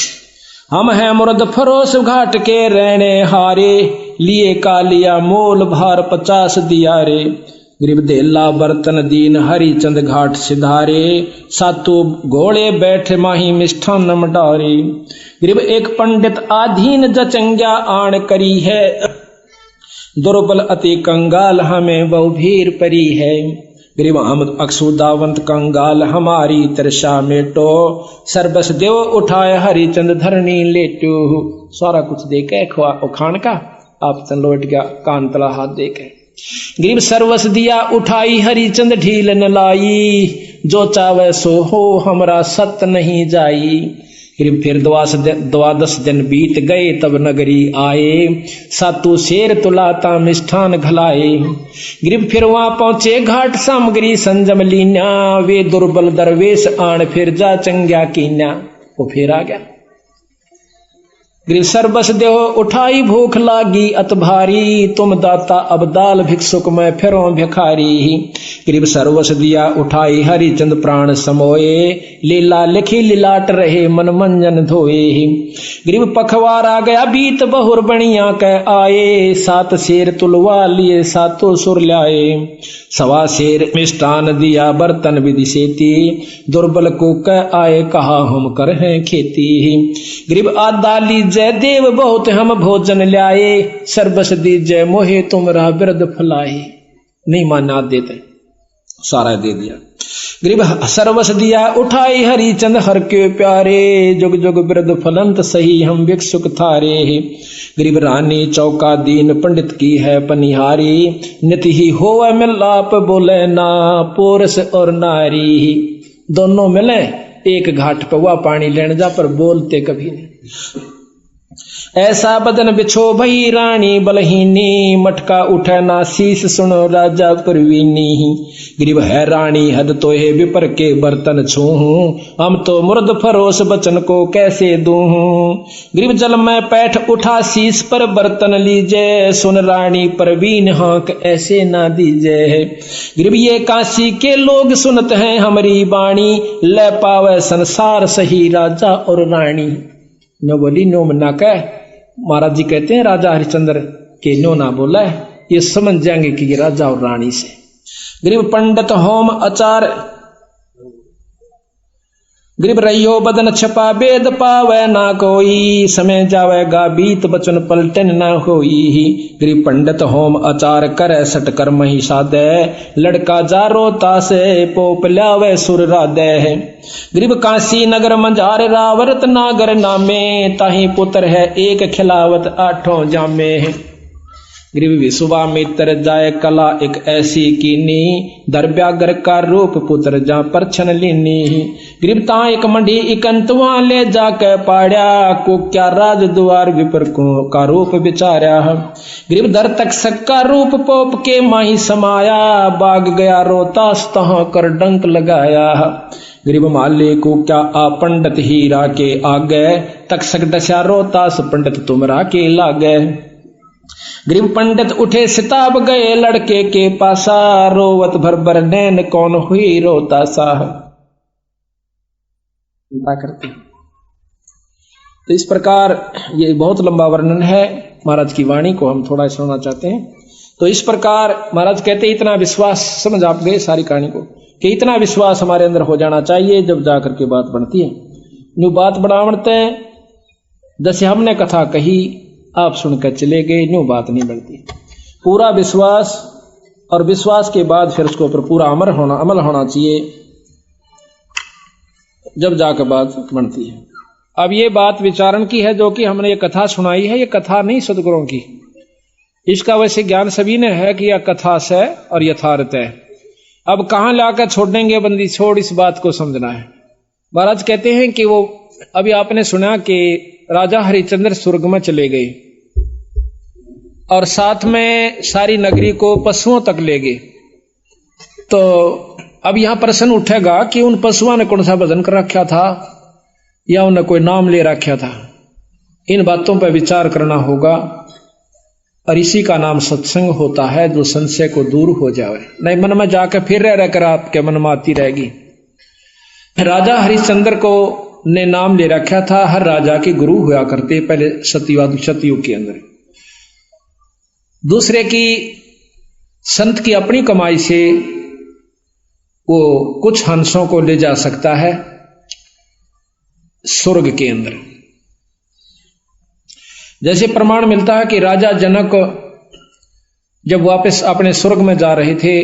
हम हैं मुर्द फरोस घाट के रहने हारे, लिए कालिया मोल भार 50 दिया रे। गरीब देला बर्तन दीन हरिचंद घाट सिधारे, सातु घोड़े बैठे माही मिष्ठान मडारे। गरीब एक पंडित आधीन जचंग्या आण करी है, दुर्बल अति कंगाल हमें बहु भीर परी है। गरीब हम अक्षुदावंत कंगाल हमारी तरसा मेटो, सर्बस देव उठाए हरिचंद धरनी लेटो। सारा कुछ देखे खान का आप तन लौट गया कान तला हाथ देखे। गरीब सर्वस दिया उठाई हरिचंद ढील न लाई, जो चावे सो हो हमरा सत नहीं जाई। गरीब फिर 12 दिन बीत गए तब नगरी आए, सातु शेर तुलाता मिष्ठान घलाए। गरीब फिर वहां पहुंचे घाट सामग्री संजम लीना, वे दुर्बल दरवेश आण फिर जा चंग्या कीन्या। वो फिर आ गया। गरीब सर्बस देहो उठाई भूख लागी अत भारी, तुम दाता अब दाल भिक्षुक में फिरो भिखारी। गरीब सर्वस दिया उठाई हरिचंद प्राण समोए, लीला लिखी लिलाट रहे मन मंजन धोए। गरीब पखवार आ गया बीत बहुर बणिया कह आए, 7 शेर तुलवा लिए सातों सुर लाए। 1.25 शेर मिष्टान दिया बर्तन विधि सेती, दुर्बल को कह आए कहा हम कर हैं खेती। गरीब आदाली जय देव बहुत हम भोजन ल्याए, सर्बस दीजय मोहे तुमरा बिरद फलाए। नहीं माना देते सारा दे दिया। गरीब सर्वस दिया उठाई हरिचंद हर के प्यारे, जुग जुग बिरद फलंत सही हम भिक्षुक थारे। गरीब रानी चौका दीन पंडित की है पनिहारी, नित ही होवे मिलाप बोले ना पोरस और नारी। दोनों मिले एक घाट पे हुआ पानी लेने जा, पर बोलते कभी नहीं। ऐसा बदन बिछो भई रानी बलहीनी, मटका उठे ना शीश सुनो राजा परवीनी। गरीब है रानी हद तो है विपर के बर्तन छूहूं, हम तो मुर्द फरोश बचन को कैसे दूहूं। गरीब जल में पैठ उठा शीश पर बर्तन लीजे, सुन रानी परवीन हाँक ऐसे ना दीजे। गरीब ये काशी के लोग सुनत हैं हमारी बाणी, ले पावे संसार सही राजा और रानी। नो बोली नो मना कह, महाराज जी कहते हैं राजा हरिश्चंद्र के नो ना बोला है, ये समझ जाएंगे कि ये राजा और रानी से। गरीब पंडित होम आचार, गरीब रहियो बदन छपा वेद पावे ना कोई, समय जावेगा बीत बचन पलटन ना होई। गरीब पंडित होम आचार करे सट कर मही सादे, लड़का जा रोता से पोप लावे सुर राधे। गरीब काशी नगर मंझार रावरत नागर नामे, ताही पुत्र है एक खिलावत आठों जामे। गरीब विश्वामित्र जाय कला एक ऐसी कीनी, दरब्यागर का रूप पुत्र जा परछन लीनी। गरीब ता एक मंडी इकंतवा ले जाके पाड़ा, को क्या राज द्वार विपर को का रूप बिचारा। गरीब दर तक सक्का रूप पोप के माही समाया, बाग गया रोतास तहाँ कर डंक लगाया। गरीब माले को क्या आ पंडित हीरा के आगे, तक सक दशा रोतास पंडित तुमरा के लागे। गरीब पंडित उठे सिताब गए लड़के के पासा, रोवत भर भर नैन कौन हुई रोता सा। करते तो इस प्रकार ये बहुत लंबा वर्णन है, महाराज की वाणी को हम थोड़ा सुनना चाहते हैं। तो इस प्रकार महाराज कहते इतना विश्वास, समझ आप गए सारी कहानी को, कि इतना विश्वास हमारे अंदर हो जाना चाहिए जब जाकर के बात बनती है। न्यू बात बढ़ावते हैं, जैसे हमने कथा कही आप सुनकर चले गए, न्यू बात नहीं बनती। पूरा विश्वास, और विश्वास के बाद फिर उसके ऊपर पूरा अमल होना चाहिए, जब जाकर बात बनती है। अब ये बात विचारण की है, जो कि हमने ये कथा सुनाई है, ये कथा नहीं सदगुरुओं की। इसका वैसे ज्ञान सभी ने है कि यह कथा से और यथार्थ है। अब कहां लाकर छोड़ेंगे बंदी छोड़, इस बात को समझना है। महाराज कहते हैं कि वो अभी आपने सुना कि राजा हरिश्चंद्र स्वर्ग में चले गए और साथ में सारी नगरी को पशुओं तक ले गए। तो अब यहां प्रश्न उठेगा कि उन पशुओं ने कौन सा भजन कर रखा था, या उन्हें कोई नाम ले रखा था। इन बातों पर विचार करना होगा, और इसी का नाम सत्संग होता है, जो संशय को दूर हो जाए। नहीं मन में जाकर फिर रहकर आपके मन में आती रहेगी। राजा हरिश्चंद्र को ने नाम ले रखा था, हर राजा के गुरु हुआ करते पहले सतयुग के अंदर। दूसरे की संत की अपनी कमाई से वो कुछ हंसों को ले जा सकता है स्वर्ग के अंदर। जैसे प्रमाण मिलता है कि राजा जनक जब वापस अपने स्वर्ग में जा रहे थे,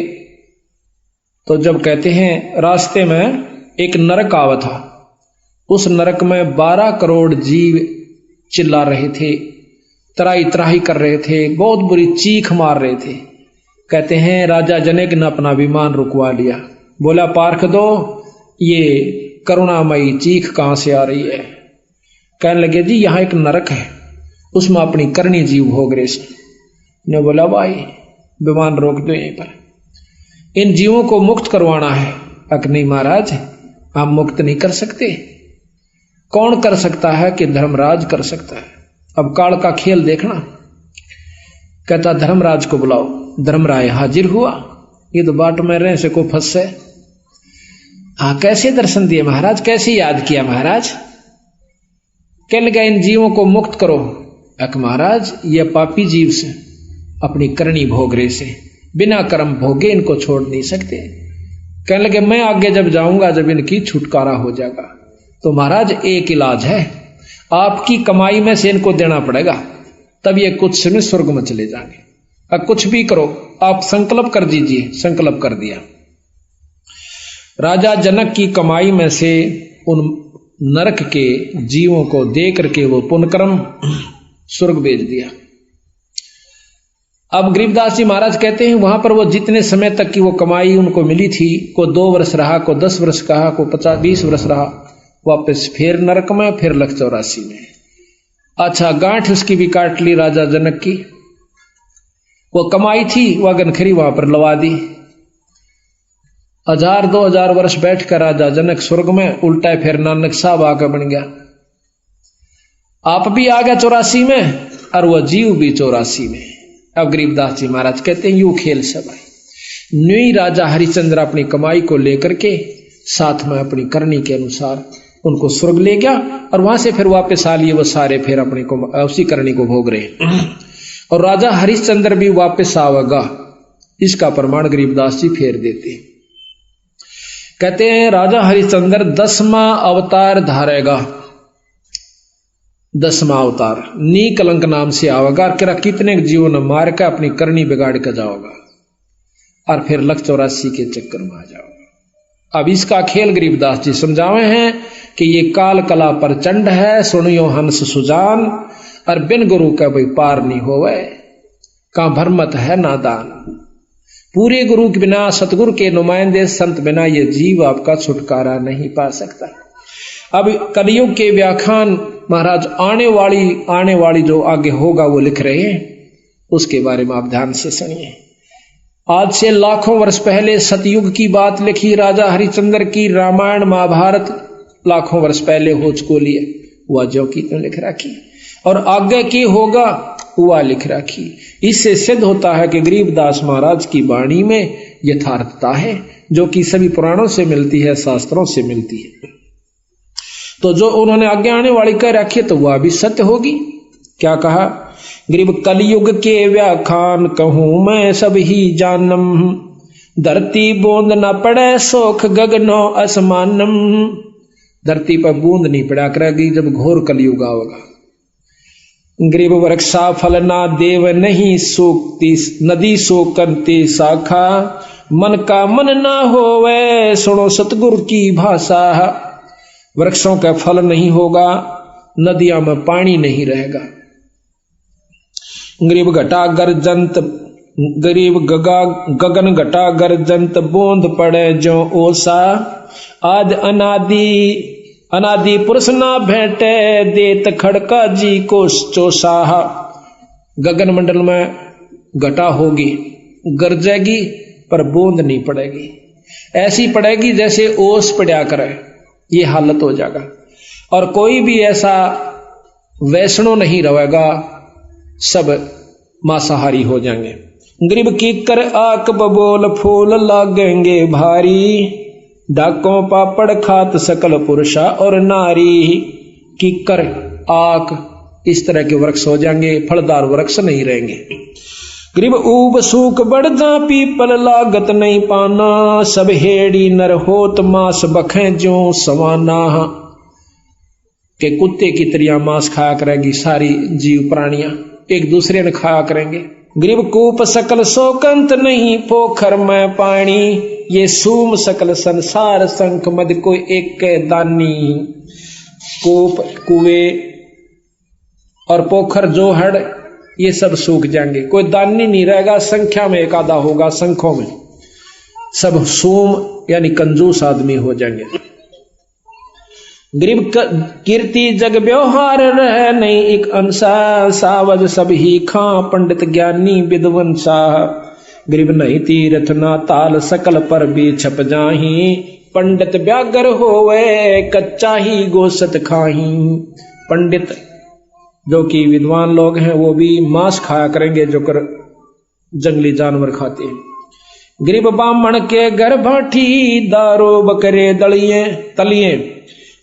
तो जब कहते हैं रास्ते में एक नरक आवा था, उस नरक में 12 करोड़ जीव चिल्ला रहे थे, त्राही त्राही कर रहे थे, बहुत बुरी चीख मार रहे थे। कहते हैं राजा जनक ने अपना विमान रुकवा लिया, बोला पार्ख दो, ये करुणामयी चीख कहां से आ रही है। कहने लगे जी यहां एक नरक है, उसमें अपनी करनी जीव भोग रहे ने। बोला भाई विमान रोक दो यहीं पर, इन जीवों को मुक्त करवाना है। अक नहीं महाराज, हम मुक्त नहीं कर सकते। कौन कर सकता है कि धर्मराज कर सकता है। अब काल का खेल देखना। कहता धर्मराज को बुलाओ। धर्मराय हाजिर हुआ, ये तो बाट में रहे से को फंस है। हाँ कैसे दर्शन दिए महाराज, कैसे याद किया महाराज। कहने लगा इन जीवों को मुक्त करो। अक महाराज ये पापी जीव से अपनी करनी भोग रहे से, बिना कर्म भोगे इनको छोड़ नहीं सकते। कहने लगे मैं आगे जब जाऊंगा जब इनकी छुटकारा हो जाएगा। तो महाराज एक इलाज है, आपकी कमाई में से इनको देना पड़ेगा, तब ये कुछ समय स्वर्ग में चले जाएंगे। अब कुछ भी करो, आप संकल्प कर दीजिए। संकल्प कर दिया। राजा जनक की कमाई में से उन नरक के जीवों को दे करके वो पुण्यकर्म स्वर्ग भेज दिया। अब गरीबदास जी महाराज कहते हैं वहां पर वो जितने समय तक की वो कमाई उनको मिली थी, को 2 वर्ष रहा, को 10 वर्ष कहा, को 50-20 वर्ष रहा। वापस फिर नरक में, फिर लख 84 में। अच्छा, गांठ उसकी भी काट ली राजा जनक की, वो कमाई थी वह गनखरी वहां पर लवा दी। 1000-2000 वर्ष बैठकर राजा जनक स्वर्ग में, उल्टा फिर नानक साहब आकर बन गया। आप भी आ गया 84 में और वह जीव भी 84 में। अब गरीबदास जी महाराज कहते हैं यू खेल सब है। न्यू राजा हरिश्चंद्र अपनी कमाई को लेकर के साथ में अपनी करनी के अनुसार उनको स्वर्ग ले गया और वहां से फिर वापस आ लिए वो सारे, फिर अपनी को उसी करनी को भोग रहे। और राजा हरिश्चंद्र भी वापस आवेगा, इसका प्रमाण गरीबदास जी फेर देते। कहते हैं राजा हरिश्चंद्र 10वां अवतार धारेगा, 10वां अवतार नी कलंक नाम से आवेगा। कितने जीवन मार के अपनी करनी बिगाड़ कर जाओगा और फिर लख 84 के चक्कर में आ जाओगा। अब इसका खेल गरीबदास जी समझावे हैं कि ये काल कला प्रचंड है, सुनियो हंस सुजान, और बिन गुरु का भाई पार नहीं होवे, का भरमत है नादान। पूरे गुरु के बिना, सतगुरु के नुमाइंदे संत बिना ये जीव आपका छुटकारा नहीं पा सकता। अब कलयुग के व्याख्यान महाराज आने वाली जो आगे होगा वो लिख रहे हैं, उसके बारे में आप ध्यान से सुनिए। आज से लाखों वर्ष पहले सतयुग की बात लिखी राजा हरिश्चंद्र की। रामायण महाभारत लाखों वर्ष पहले हो चुकी है, वह जो की तो लिख रखी, और आगे की होगा वह लिख रखी। इससे सिद्ध होता है कि गरीबदास महाराज की वाणी में यथार्थता है, जो कि सभी पुराणों से मिलती है, शास्त्रों से मिलती है। तो जो उन्होंने आगे आने वाली कह रखी तो वह भी सत्य होगी। क्या कहा? गरीब कलयुग के व्याख्यान कहूं मैं सब ही जानम, धरती बूंद न पड़े सोख गगनो असमानम। धरती पर बूंद नहीं पड़ा करेगी जब घोर कलयुग आवेगा। गरीब वृक्षा फल ना देव नहीं सूखती, नदी सोकंती शाखा, मन का मन ना होवे सुनो सतगुरु की भाषा। वृक्षों का फल नहीं होगा, नदियों में पानी नहीं रहेगा। गरीब घटा गर्जंत, गरीब गगन घटा गर्जंत, बूंद पड़े जो ओसा। आज अनादि पुरुष ना भेंटे, देत खड़का जी को चोसा। गगन मंडल में घटा होगी, गरजेगी पर बूंद नहीं पड़ेगी, ऐसी पड़ेगी जैसे ओस पड़ा करे, ये हालत हो जाएगा। और कोई भी ऐसा वैष्णो नहीं रहेगा, सब मांसाहारी हो जाएंगे। गरीब कीकर आक बबोल फूल लागेंगे भारी, डाकों पापड़ खात सकल पुरुषा और नारी। कीकर आक इस तरह के वृक्ष हो जाएंगे, फलदार वृक्ष नहीं रहेंगे। गरीब ऊब सूख बढ़ जा पीपल लागत नहीं पाना, सब हेड़ी नर होत मांस बखें जो समाना। के कुत्ते की तरह मांस खाया करेगी सारी जीव प्राणियां, एक दूसरे ने खाया करेंगे। गरीब कूप सकल सोकंत नहीं पोखर में पानी, ये सूम सकल संसार संख मद कोई एक दानी। कूप कुएं और पोखर जो हड़ ये सब सूख जाएंगे, कोई दानी नहीं रहेगा, संख्या में एक आधा होगा, संखों में सब सूम यानी कंजूस आदमी हो जाएंगे। गरीब कीर्ति जग व्यवहार रह नहीं एक अंसा, सावज सब ही खां पंडित ज्ञानी विद्वंसा। गरीब नहीं तीर्थ ना ताल सकल पर भी छप जाही, पंडित व्यागर होवे कच्चा ही गोसत खाही। पंडित जो कि विद्वान लोग हैं वो भी मांस खाया करेंगे, जो कर जंगली जानवर खाते हैं। गरीब ब्राह्मण के घर भाठी, दारो बकरे दलिए तलिए,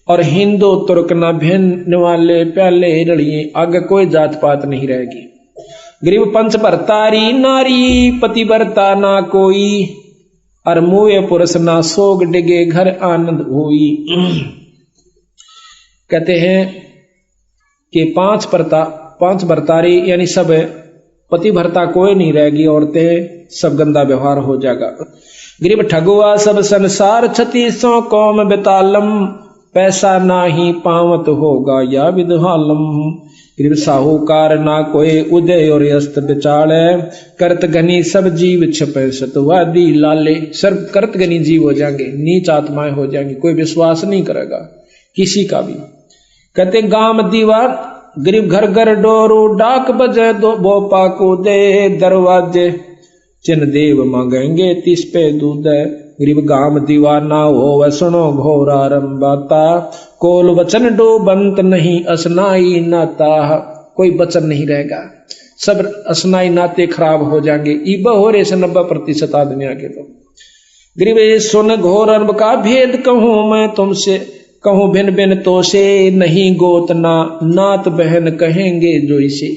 और हिंदू तुर्क न भिन्न वाले प्याले रड़िए। आगे कोई जात पात नहीं रहेगी। गरीब पंच भरतारी नारी, पति भरता ना कोई, और मुए पुरुष ना सोग डिगे घर आनंद हुई। कहते हैं कि पांच भरतारी यानी सब पति भरता कोई नहीं रहेगी, औरतें सब गंदा व्यवहार हो जाएगा। गरीब ठगुआ सब संसार, 36 कौम बेतालम, पैसा ना ही पावत होगा या विदहालम। गरीब साहूकार ना कोई उदय और अस्त बिचाले, करत घनी सब जीव छपे सतवादी लाले। सर्व करत घनी जीव हो जाएंगे, नीच आत्माएं हो जाएंगी, कोई विश्वास नहीं करेगा किसी का भी। कहते गांव दीवार गरीब घर घर डोरू डाक बजे दो बोपा को दे दरवाजे चिन्ह देव मांगेंगे 30 पे दूध। गरीब गांव दीवाना हो सुनो घोर आरंभाता कोल वचन डूबंत नहीं असनाई नाता। कोई वचन नहीं रहेगा, सब असनाई नाते खराब हो जाएंगे। इब हो रहे से 90% आदमियों के। तो गरीब सुन घोर अरब का भेद कहूं मैं तुमसे कहूं भिन भिन तो से नहीं गोत ना नात बहन कहेंगे जो इसे।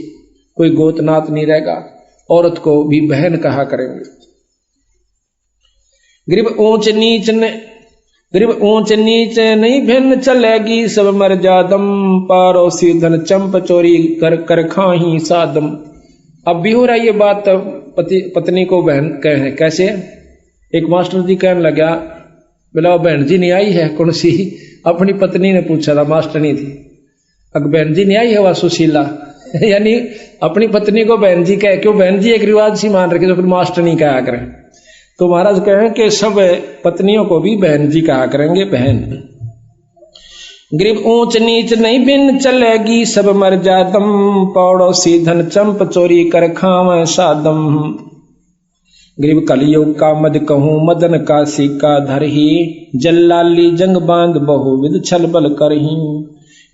कोई गोत नात नहीं रहेगा, औरत को भी बहन कहा करेंगे। गरीब ऊंच नीच नहीं भिन्न चलेगी सब मर्यादम पारोसी धन चंप चोरी कर कर खाही सादम। अब भी हो रहा ये बात पत्नी को बहन कहे कैसे। एक मास्टर जी कहने लगा बोला बहन जी नहीं आई है कौन सी। अपनी पत्नी ने पूछा था, मास्टर नहीं थी। अब बहन जी नहीं आई है वह सुशीला यानी अपनी पत्नी को बहन जी कहे, क्यों बहन जी एक रिवाज सी मान रखे तो फिर मास्टर नहीं कहा करें। तो महाराज कहें कि सब पत्नियों को भी बहन जी कहा करेंगे बहन। गरीब ऊंच नीच नहीं भिन्न चलेगी सब मर्यादम पड़ोसी धन चंप चोरी कर खावे सादम। गरीब कलयुग का मद कहूं मदन का सिक्का धरही जल्लाली जंग बांध बहुविध छल बल करही।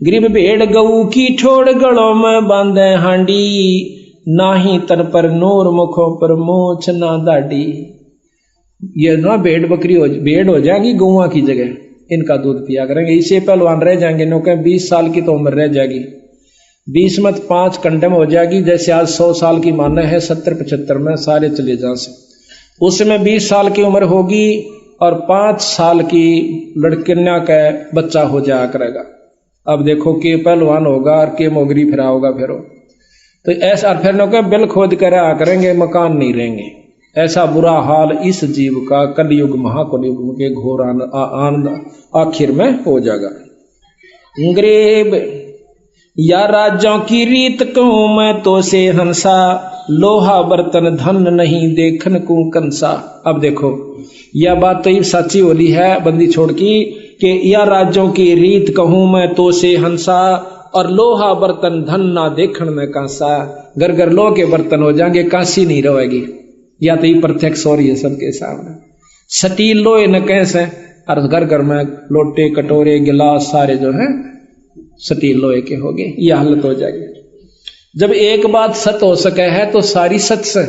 गरीब भेड़ गऊ की ठोड़ गलों में बांधे हांडी नाही तन पर नूर मुखों पर मोछ ना दाढ़ी। ये ना भेड़ हो जाएंगी गौआ की जगह, इनका दूध पिया करेंगे। इसे पहलवान रह जाएंगे नो कहें 20 साल की तो उम्र रह जाएगी, 20 में 5 कंडम हो जाएगी। जैसे आज 100 साल की माना है 70-75 में सारे चले जा से। उसमें 20 साल की उम्र होगी और 5 साल की लड़किन्या का बच्चा हो जाया करेगा। अब देखो के पहलवान होगा और के मोगरी फिरा होगा फिर तो ऐसा। फिर नो कहें बिल खोद कर आ करेंगे, मकान नहीं रहेंगे। ऐसा बुरा हाल इस जीव का कलयुग महाकलयुग के घोर आनंद आखिर में हो जाएगा। गरीब या राज्यों की रीत कहूं मैं तो से हंसा लोहा बर्तन धन नहीं देखन को कंसा। अब देखो यह बात तो सच्ची होली है बंदी छोड़ की कि या राज्यों की रीत कहूं मैं तो से हंसा और लोहा बर्तन धन ना देखन में कांसा। घर घर लोह के बर्तन हो जाएंगे, कांसी नहीं रहेगी। या तो ये प्रत्यक्ष हो रही है सबके सामने। स्टील लोहे न कैसे और घर घर में लोटे कटोरे गिलास सारे जो है स्टील लोहे के हो गए। ये हालत हो जाएगी। जब एक बात सत हो सके है तो सारी सत से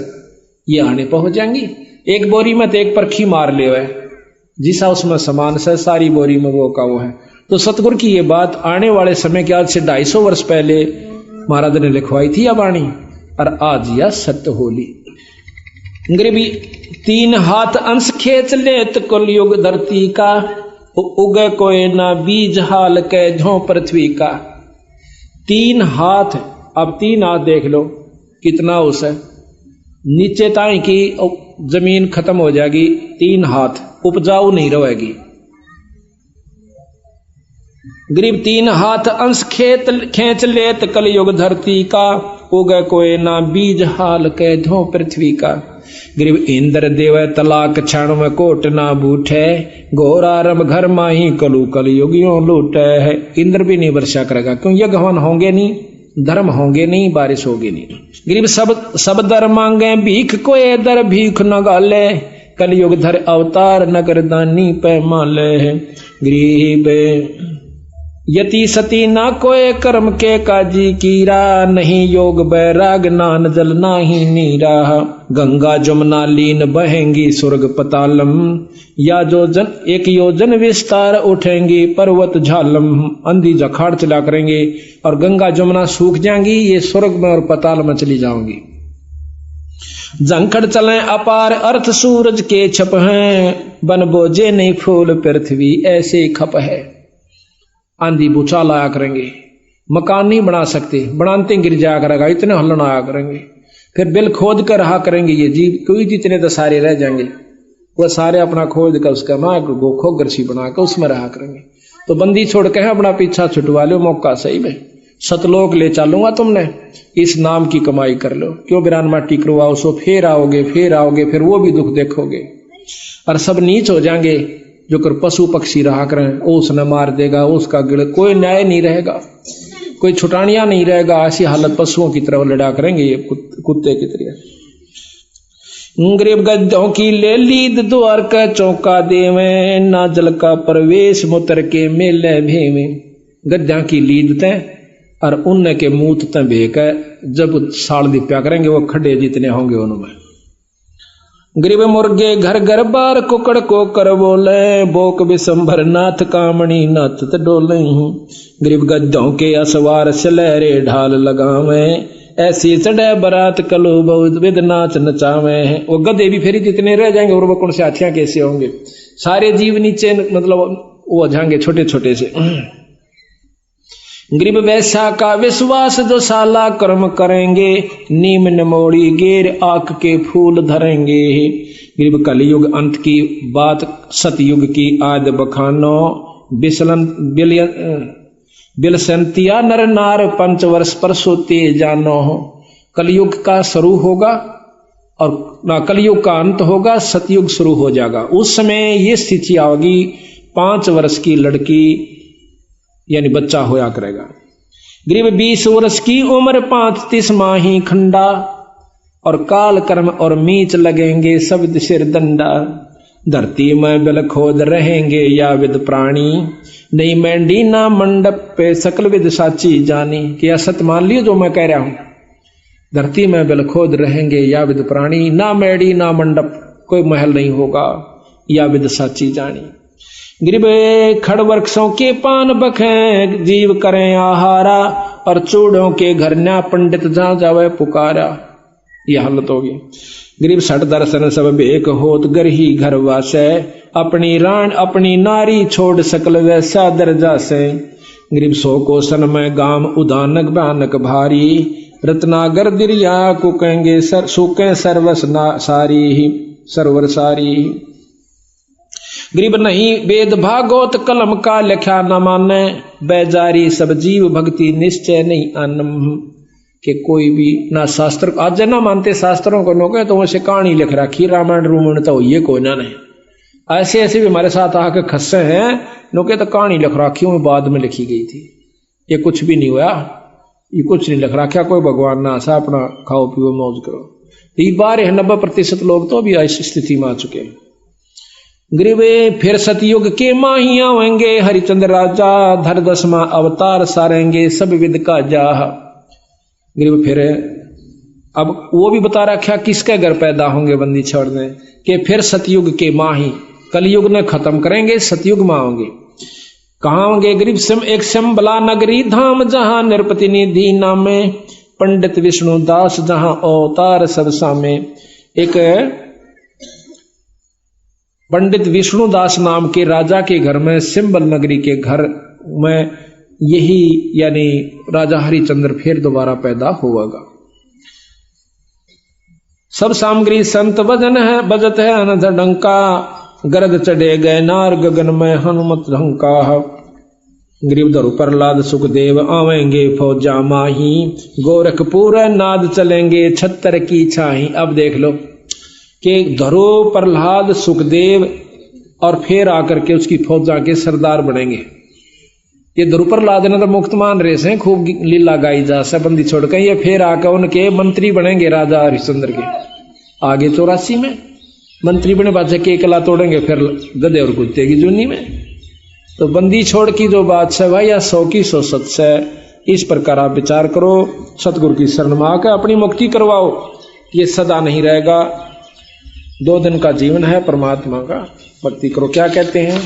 ये आने पर हो जाएंगी। एक बोरी में तो एक परखी मार ले है जिसा उसमें समान से सारी बोरी में वो का वो है। तो सतगुरु की ये बात आने वाले समय के आज से 250 वर्ष पहले महाराज ने लिखवाई थी अब आनी और आज यह सत्य होली। गरीबी 3 हाथ अंश खेच लेत कलयुग धरती का उगे कोई ना बीज हाल के झों पृथ्वी का। 3 हाथ, अब 3 हाथ देख लो कितना उस है नीचे ताई की जमीन खत्म हो जाएगी। 3 हाथ उपजाऊ नहीं रहेगी। गरीब 3 हाथ अंश खेच लेत कलयुग धरती का उगे कोई ना बीज हाल के धो पृथ्वी का। गरीब इंद्र देव तलाक क्षण में कोट ना बूठे घोर आरंभ घर माही कलु कल योगियों लूटे है। इंद्र भी नहीं वर्षा करेगा क्यों यज्ञ हवन होंगे नहीं, धर्म होंगे नहीं, बारिश होगी नहीं। गरीब सब दर मांगे भीख कोई दर भीख न गाले कलयुग धर अवतार नगर दानी पैमाले है। गरीब यति सती ना कोय कर्म के काजी कीरा नहीं योग बैराग नान जल नाही नीरा। गंगा जमुना लीन बहेंगी स्वर्ग पतालम या जोजन 1 योजन विस्तार उठेंगी पर्वत झालम। अंधी जखाड़ चला करेंगे और गंगा जमुना सूख जाएंगी, ये स्वर्ग में और पताल में चली जाओगी। जंखड़ चले अपार अर्थ सूरज के छप हैं बन बोझे नहीं फूल पृथ्वी ऐसे खप है। आंधी बुचाल आया करेंगे, मकान नहीं बना सकते, बनाते गिर जाया करेगा, इतने हलन आया करेंगे। फिर बिल खोद कर रहा करेंगे ये जीव, कोई जितने तो सारे रह जाएंगे वह सारे अपना खोद कर उसका ना खोगर सी बना कर उसमें रहा करेंगे। तो बंदी छोड़ के अपना पीछा छुटवा लो, मौका सही में सतलोक ले चलूंगा तुमने, इस नाम की कमाई कर लो। क्यों बिरान माटी करवाओ सो फिर आओगे फिर वो भी दुख देखोगे और सब नीच हो जाएंगे। जो कर पशु पक्षी रहा करें, उसने मार देगा, उसका गिड़, कोई न्याय नहीं रहेगा, कोई छुटानिया नहीं रहेगा। ऐसी हालत पशुओं की तरह लड़ा करेंगे ये कुत्ते की तरह। गरीब गद्दों की ले लीद द्वार का चौका देवे, ना जल का प्रवेश मुतर के मेले भेवे। गद्दा की लीद ते और उनने के मूत ते भेक जब साल दिप्या करेंगे वो खड्डे जितने होंगे उनमें। गरीब मुर्गे घर घर बार कुकड़ को कर बोले, बोक बिसंभर नाथ कामणी नाथ डोले। गरीब गद्दों के असवार सलहरे ढाल लगावे, ऐसी चढ़े बरात कलो बहुत विद नाच नचावे। वो गधे भी फेरी जितने रह जाएंगे और वो कौन से हाथियां कैसे होंगे, सारे जीव नीचे मतलब वो हो जाएंगे छोटे छोटे से। गरीब वैसा का विश्वास जो साला कर्म करेंगे, नीम नमोड़ी गेर आक के फूल धरेंगे। गरीब कलयुग अंत की बात सतयुग की आद बखानो, बिलसंतिया नर नार पंचवर्ष पर सोते जानो। कलयुग का शुरू होगा और ना कलयुग का अंत होगा, सतयुग शुरू हो जाएगा। उस समय ये स्थिति आओगी, 5 वर्ष की लड़की यानी बच्चा होया करेगा। गरीब 20 वर्ष की उम्र 35 माही खंडा, और काल कर्म और मीच लगेंगे सब सिर दंडा। धरती में बल खोद रहेंगे या विद प्राणी, नहीं मैंडी ना मंडप पे सकल विद साची जानी। क्या सत मान लियो जो मैं कह रहा हूं, धरती में बल खोद रहेंगे या विद प्राणी, ना मैडी ना मंडप, कोई महल नहीं होगा, या विद साची जानी। गरीब खड़ वृक्षों के पान बखें, जीव करें आहारा, और चूड़ों के घर न्या पंडित जहां जावे पुकारा। यह हालत होगी। गरीब सठ दर्शन सब बेक होत, घर ही घर वासे, अपनी रान अपनी नारी छोड़ सकल वैसा दर्जा से। गरीब 100 कोसन में गाम उदानक भयानक भारी, रत्नागर दिरिया कुकेंगे सूके सर्वस सारी सरवर सारी। गरीब नहीं वेद भागवत कलम का लिखा न माने, बेजारी सब जीव भक्ति निश्चय नहीं आनम। के कोई भी ना शास्त्र आज ना मानते शास्त्रों को नो, तो वैसे कहानी लिख रखी रामायण रूमायण तो ये कोई ना नहीं। ऐसे ऐसे भी हमारे साथ आके खस्से हैं नोके, तो कहानी लिख रखी हूं बाद में लिखी गई थी, ये कुछ भी नहीं हुआ, ये कुछ नहीं लिख रखा, कोई भगवान ना आशा, अपना खाओ पियो मौज करो। 90% लोग तो अभी ऐसी स्थिति में आ चुके हैं। गरीब फिर सतयुग के माही आवेंगे, हरिचंद्र राजा धर 10वां अवतार सारेंगे सब विद का जाह। गरीब फिर अब वो भी बता रखा किसके घर पैदा होंगे बंदी छोड़ने के, फिर सतयुग के माही, कलयुग ने खत्म करेंगे, सतयुग में आओगे। कहाँ होंगे गरीब, एक शंबला नगरी धाम, जहां नृपति निधि नामे, पंडित विष्णु दास जहां अवतार सब सामे। एक पंडित विष्णुदास नाम के राजा के घर में, सिंबल नगरी के घर में, यही यानी राजा हरिचंद्र फिर दोबारा पैदा होगा। सब सामग्री संत भजन है, बजत है अनध डंका, गरद चढ़े गए नार गगन में हनुमत ढंका। गरीब धरु प्रहलाद सुखदेव आवेंगे फौजा माही, गोरखपुर नाद चलेंगे छत्तर की छाही। अब देख लो कि धरो प्रहलाद सुखदेव और फिर आकर के उसकी फौजा के सरदार बनेंगे। ये धरो प्रहलाद ने तो मुक्त मान रहे से खूब लीला गाई जा सबंदी छोड़ के, ये फिर आकर उनके मंत्री बनेंगे राजा हरिश्चंद्र के। आगे 84 में मंत्री बने बादशाह के कला तोड़ेंगे फिर गधे और कुत्ते की जूनी में। तो बंदी छोड़ की जो बात है भाई, या 100 की 100 सच है। इस प्रकार आप विचार करो, सतगुरु की शरण में आकर अपनी मुक्ति करवाओ। ये सदा नहीं रहेगा, 2 दिन का जीवन है, परमात्मा का भक्ति करो। क्या कहते हैं,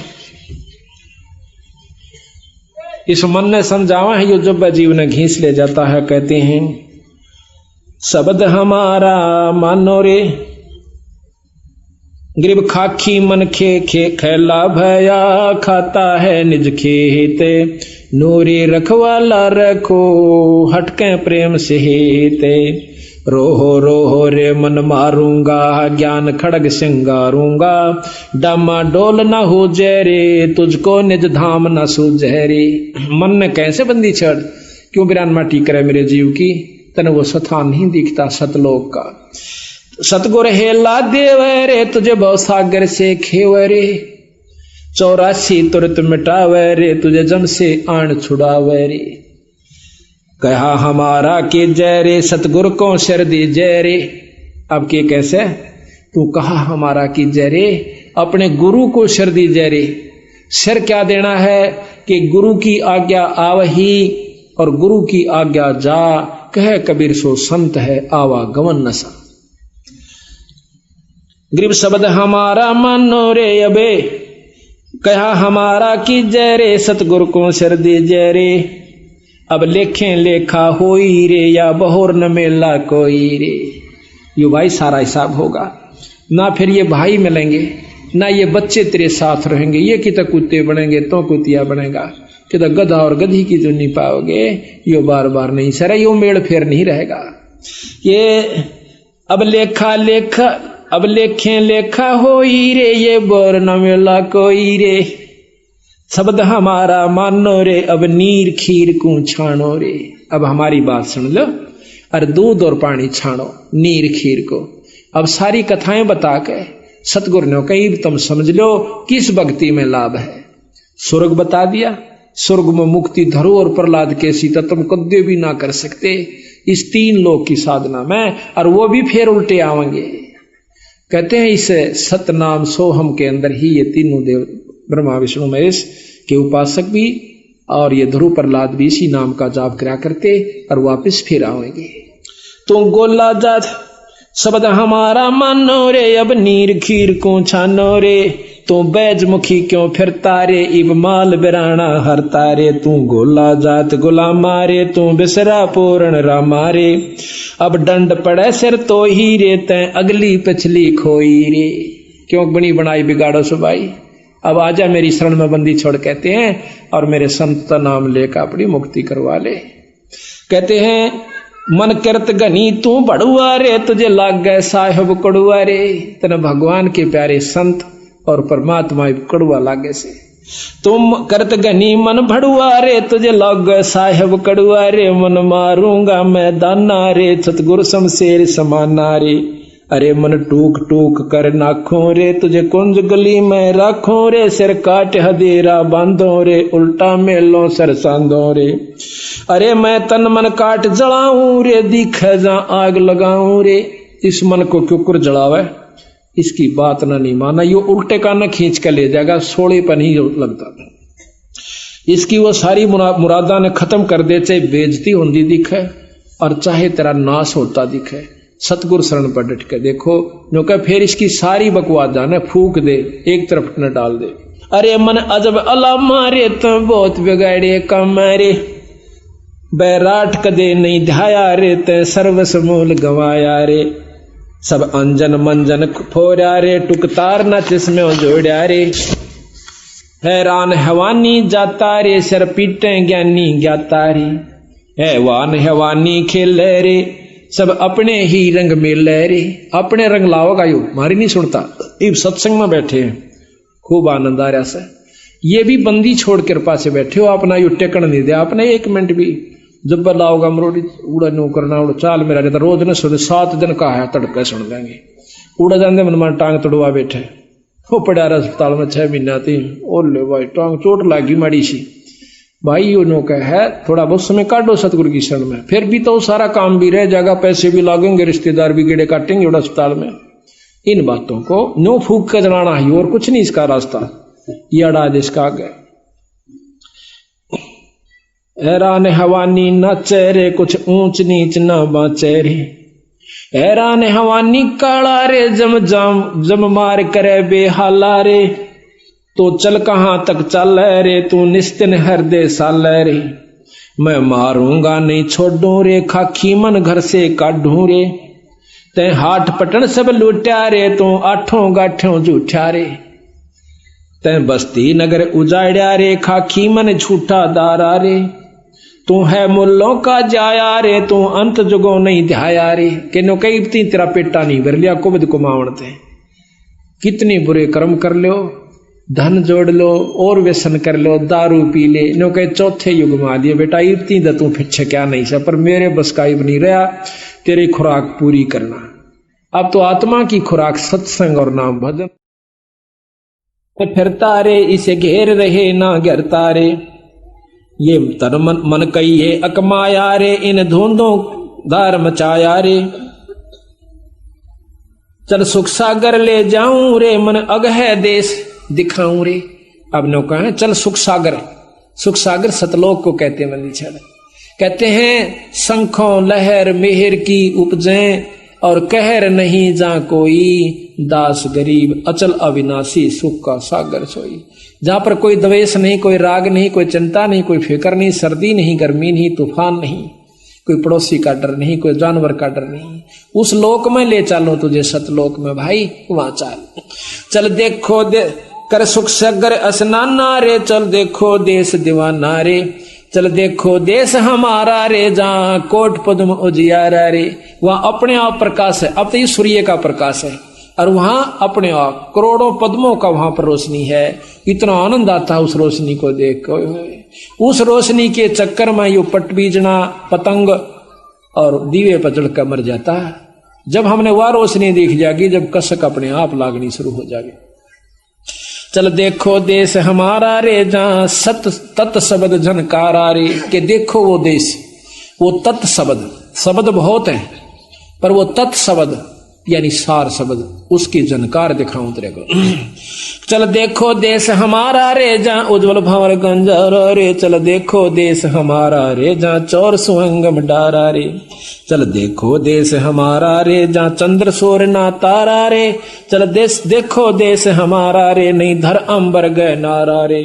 इस मन ने समझावा है, यो जब जीवन घींच ले जाता है। कहते हैं शब्द हमारा मानो रे, गरीब खाखी मन खे खैला भया, खाता है निज खेते, नूरी रखवाला रखो हटके प्रेम से हेते। रोहो रोहो रे मन मारूंगा, ज्ञान खड़ग सिंगारूंगा, डामा डोल न हो जहरे, तुझको निज धाम न सुजहरे। मन ने कैसे बंदी छड़, क्यों बिरान माटी करे मेरे जीव की, तने वो स्थान नहीं दिखता सतलोक का। सतगुर हेला देव रे, तुझे बहु सागर से खेवरे, 84 तुरत मिटावे रे, तुझे जम से आन छुड़ावे रे। कहा हमारा के जय रे, सतगुरु को शर दी जय रे। अब के कैसे? तू कहा हमारा की जय रे, अपने गुरु को शर दी जय रे। शर क्या देना है कि गुरु की आज्ञा आवही और गुरु की आज्ञा जा, कह कबीर सो संत है आवागमन नसा। गरीब शब्द हमारा मानो रे अबे, कहा हमारा की जय रे, सतगुरु को शर दी जय रे। अब लेखें लेखा होई रे, या बहोर न मेला कोई रे। यो भाई सारा हिसाब होगा ना, फिर ये भाई मिलेंगे ना, ये बच्चे तेरे साथ रहेंगे। ये कितना कुत्ते बनेंगे तो कुतिया बनेगा, कितना गधा और गधी की जो नहीं पाओगे, यो बार बार नहीं सर, यो मेड़ फेर नहीं रहेगा। ये अब लेखा लेखा, अब लेखें लेखा होई रे, ये बोर न मिला कोई रे। शब्द हमारा मानो रे, अब नीर खीर को छानो रे। अब हमारी बात सुन लो, अरे दूध और पानी छानो नीर खीर को। अब सारी कथाएं बता के सतगुरु ने कही तुम समझ लो किस भक्ति में लाभ है। स्वर्ग बता दिया, स्वर्ग में मुक्ति धरो और प्रहलाद के सीता तुम कद्य भी ना कर सकते इस 3 लोक की साधना में, और वो भी फिर उल्टे आवेंगे। कहते हैं इस सतनाम सोहम के अंदर ही ये तीनों देव ब्रह्मा विष्णु महेश के उपासक भी और ये ध्रुव प्रहलाद भी इसी नाम का जाप करा करते और वापस फिर आवेंगे। तो गोला जात शब्द हमारा मानो रे, अब नीर खीर को छानो रे। तू बैजमुखी क्यों फिरता रे, इब माल बिराना हरता रे। तू गोला जात गुलामा रे, तू बिसरा पूर्ण रामा रे। अब डंड पड़े सिर तो ही रे, तै अगली पिछली खोई रे। क्यों बनी बनाई बिगाड़ो सुबाई, अब आजा मेरी शरण में बंदी छोड़, कहते हैं, और मेरे संत का नाम लेकर अपनी मुक्ति करवा ले। कहते हैं मन करत घनी तू बड़ुआ रे, तुझे लाग गए साहिब कड़ुआ रे। तेने भगवान के प्यारे संत और परमात्मा कड़ुआ लागे से। तुम करत घनी मन भड़ुआ रे, तुझे लाग गए साहिब कड़ुआ रे। मन मारूंगा मैं दाना रे, सतगुरु शमशेर समाना रे। अरे मन टूक टूक कर नाखों रे, तुझे कुंज गली में राखों रे। सिर काट हदेरा बांधो रे, उल्टा मेलो सर सांधो रे। अरे मैं तन मन काट जलाऊं रे, दिखे जा आग लगाऊं रे। इस मन को क्यों कर जलावे, इसकी बात ना नहीं माना, यो उल्टे का न खींच के ले जाएगा, सोले पर नहीं लगता। इसकी वो सारी मुरादा ने खत्म कर दे, चाहे बेइज्जती होती दिखे और चाहे तेरा नाश होता दिखे। सतगुरु शरण पर डट के देखो, जो कह फिर इसकी सारी बकवास जाने फूक दे, एक तरफ न डाल दे। अरे मन अजब अला मारे, तो बहुत बिगाड़े कम रे। बैराट कदे नहीं ध्याया रे, ते सर्वस मूल गवाया रे। सब अंजन मंजन फोड़ा रे, टुकतार न जिसमें जोड़ा रे। हैरान हवानी जाता रे, सर पीटे ज्ञानी ज्ञाता रे। हैवान हवानी खेल रे, सब अपने ही रंग में ले रे। अपने रंग लाओगा यो, मारी नहीं सुनता। इब सत्संग में बैठे हैं, खूब आनंद आ रहा से। ये भी बंदी छोड़ कृपा से बैठे हो, अपना यो टेकन नहीं दिया अपने 1 मिनट भी। जब लाओगा मरोड़ी उड़ा नो करना उड़ा चाल मेरा रहता, रोज न सुन 7 दिन का है तड़के सुन देंगे। उड़ा जाते मन मान टांग तोड़वा बैठे, वो पड़ा रहा अस्पताल में 6 महीना थी। ओले भाई टांग चोट लागी माड़ी सी भाई, यो नो का है थोड़ा बहुत समय काटो सतगुरु की शरण में, फिर भी तो सारा काम भी रह जाएगा, पैसे भी लागेंगे, रिश्तेदार भी कीड़े काटेंगे उड़ा अस्पताल में। इन बातों को नो फूक कर जलाना ही, और कुछ नहीं इसका रास्ता। ये अड़ा जिसका आगे हैरान हवानी न चेहरे, कुछ ऊंच नीच न बाचे रे। हैरान हवानी काला रे, जम मार करे बेहाला रे। तो चल कहां तक चल रे, तू निस्तिन हृदय साल रे। मैं मारूंगा नहीं छोड़ू रे, खाखी मन घर से काढू रे। ते हाट पटन सब लूटा रे, तू 8 गाठों झूठा रे। ते बस्ती नगर उजाड़ा रे, खाखी मन झूठा दारा रे। तू है मुल्लों का जाया रे, तू अंत जुगो नहीं ध्याया रे। कि नो कई तेरा पेटा नहीं भर लिया, कुबद कुमावणते। कितने बुरे कर्म कर लो, धन जोड़ लो और व्यसन कर लो, दारू पी ले, नो कहे चौथे युग में आ दिए बेटा। इतनी द तू पीछे क्या नहीं सा, पर मेरे बस का नहीं रहा तेरी खुराक पूरी करना। अब तो आत्मा की खुराक सत्संग और नाम भजन। फिरता रे इसे घेर रहे ना घेरता रे, ये तन मन कहिए अकमाया रे, इन धुंधों दार मचाया रे। चल सुख सागर ले जाऊं रे, मन अग है देश दिखाऊं रे। अब नौका है चल सुख सागर, सुख सागर सतलोक को कहते हैं मंदिर। कहते हैं शंखों लहर मेहर की उपजें, और कहर नहीं जा कोई, दास गरीब अचल अविनाशी सुख का सागर सोई। जहां पर कोई द्वेष नहीं, कोई राग नहीं, कोई चिंता नहीं, कोई फिक्र नहीं, सर्दी नहीं, गर्मी नहीं, तूफान नहीं, कोई पड़ोसी का डर नहीं, कोई जानवर का डर नहीं, उस लोक में ले चलो तुझे सतलोक में भाई, वहां चल देखो कर सुख सागर स्नाना रे, चल देखो देश दीवाना रे, चल देखो देश हमारा रे, जहां कोट पद्म उजियारा रे। वहां अपने आप प्रकाश है, अब तो ये सूर्य का प्रकाश है, और वहां अपने आप करोड़ों पद्मों का वहां पर रोशनी है। इतना आनंद आता है उस रोशनी को देख कर। उस रोशनी के चक्कर में यू पटबीजना पतंग और दीवे पर चढ़कर मर जाता है। जब हमने वह रोशनी देख जाएगी, जब कसक अपने आप लागनी शुरू हो जाएगी। चल देखो देश हमारा रे, जहां सत तत् शब्द झनकारा रे, के देखो वो देश, वो तत् शब्द, शब्द बहुत है पर वो तत् शब्द यानी सार शब्द, उसकी जनकार दिखाऊं तेरे को। चल देखो देश हमारा रे, जहां उज्जवल भंवर गंजारा रे, चल देखो देश हमारा रे, जहां चौर सुहंगम डारा रे, चल देखो देश हमारा रे, जहां चंद्र सूर्य ना तारा रे, चल देश देखो देश हमारा रे, नहीं धर अंबर गए नारा रे,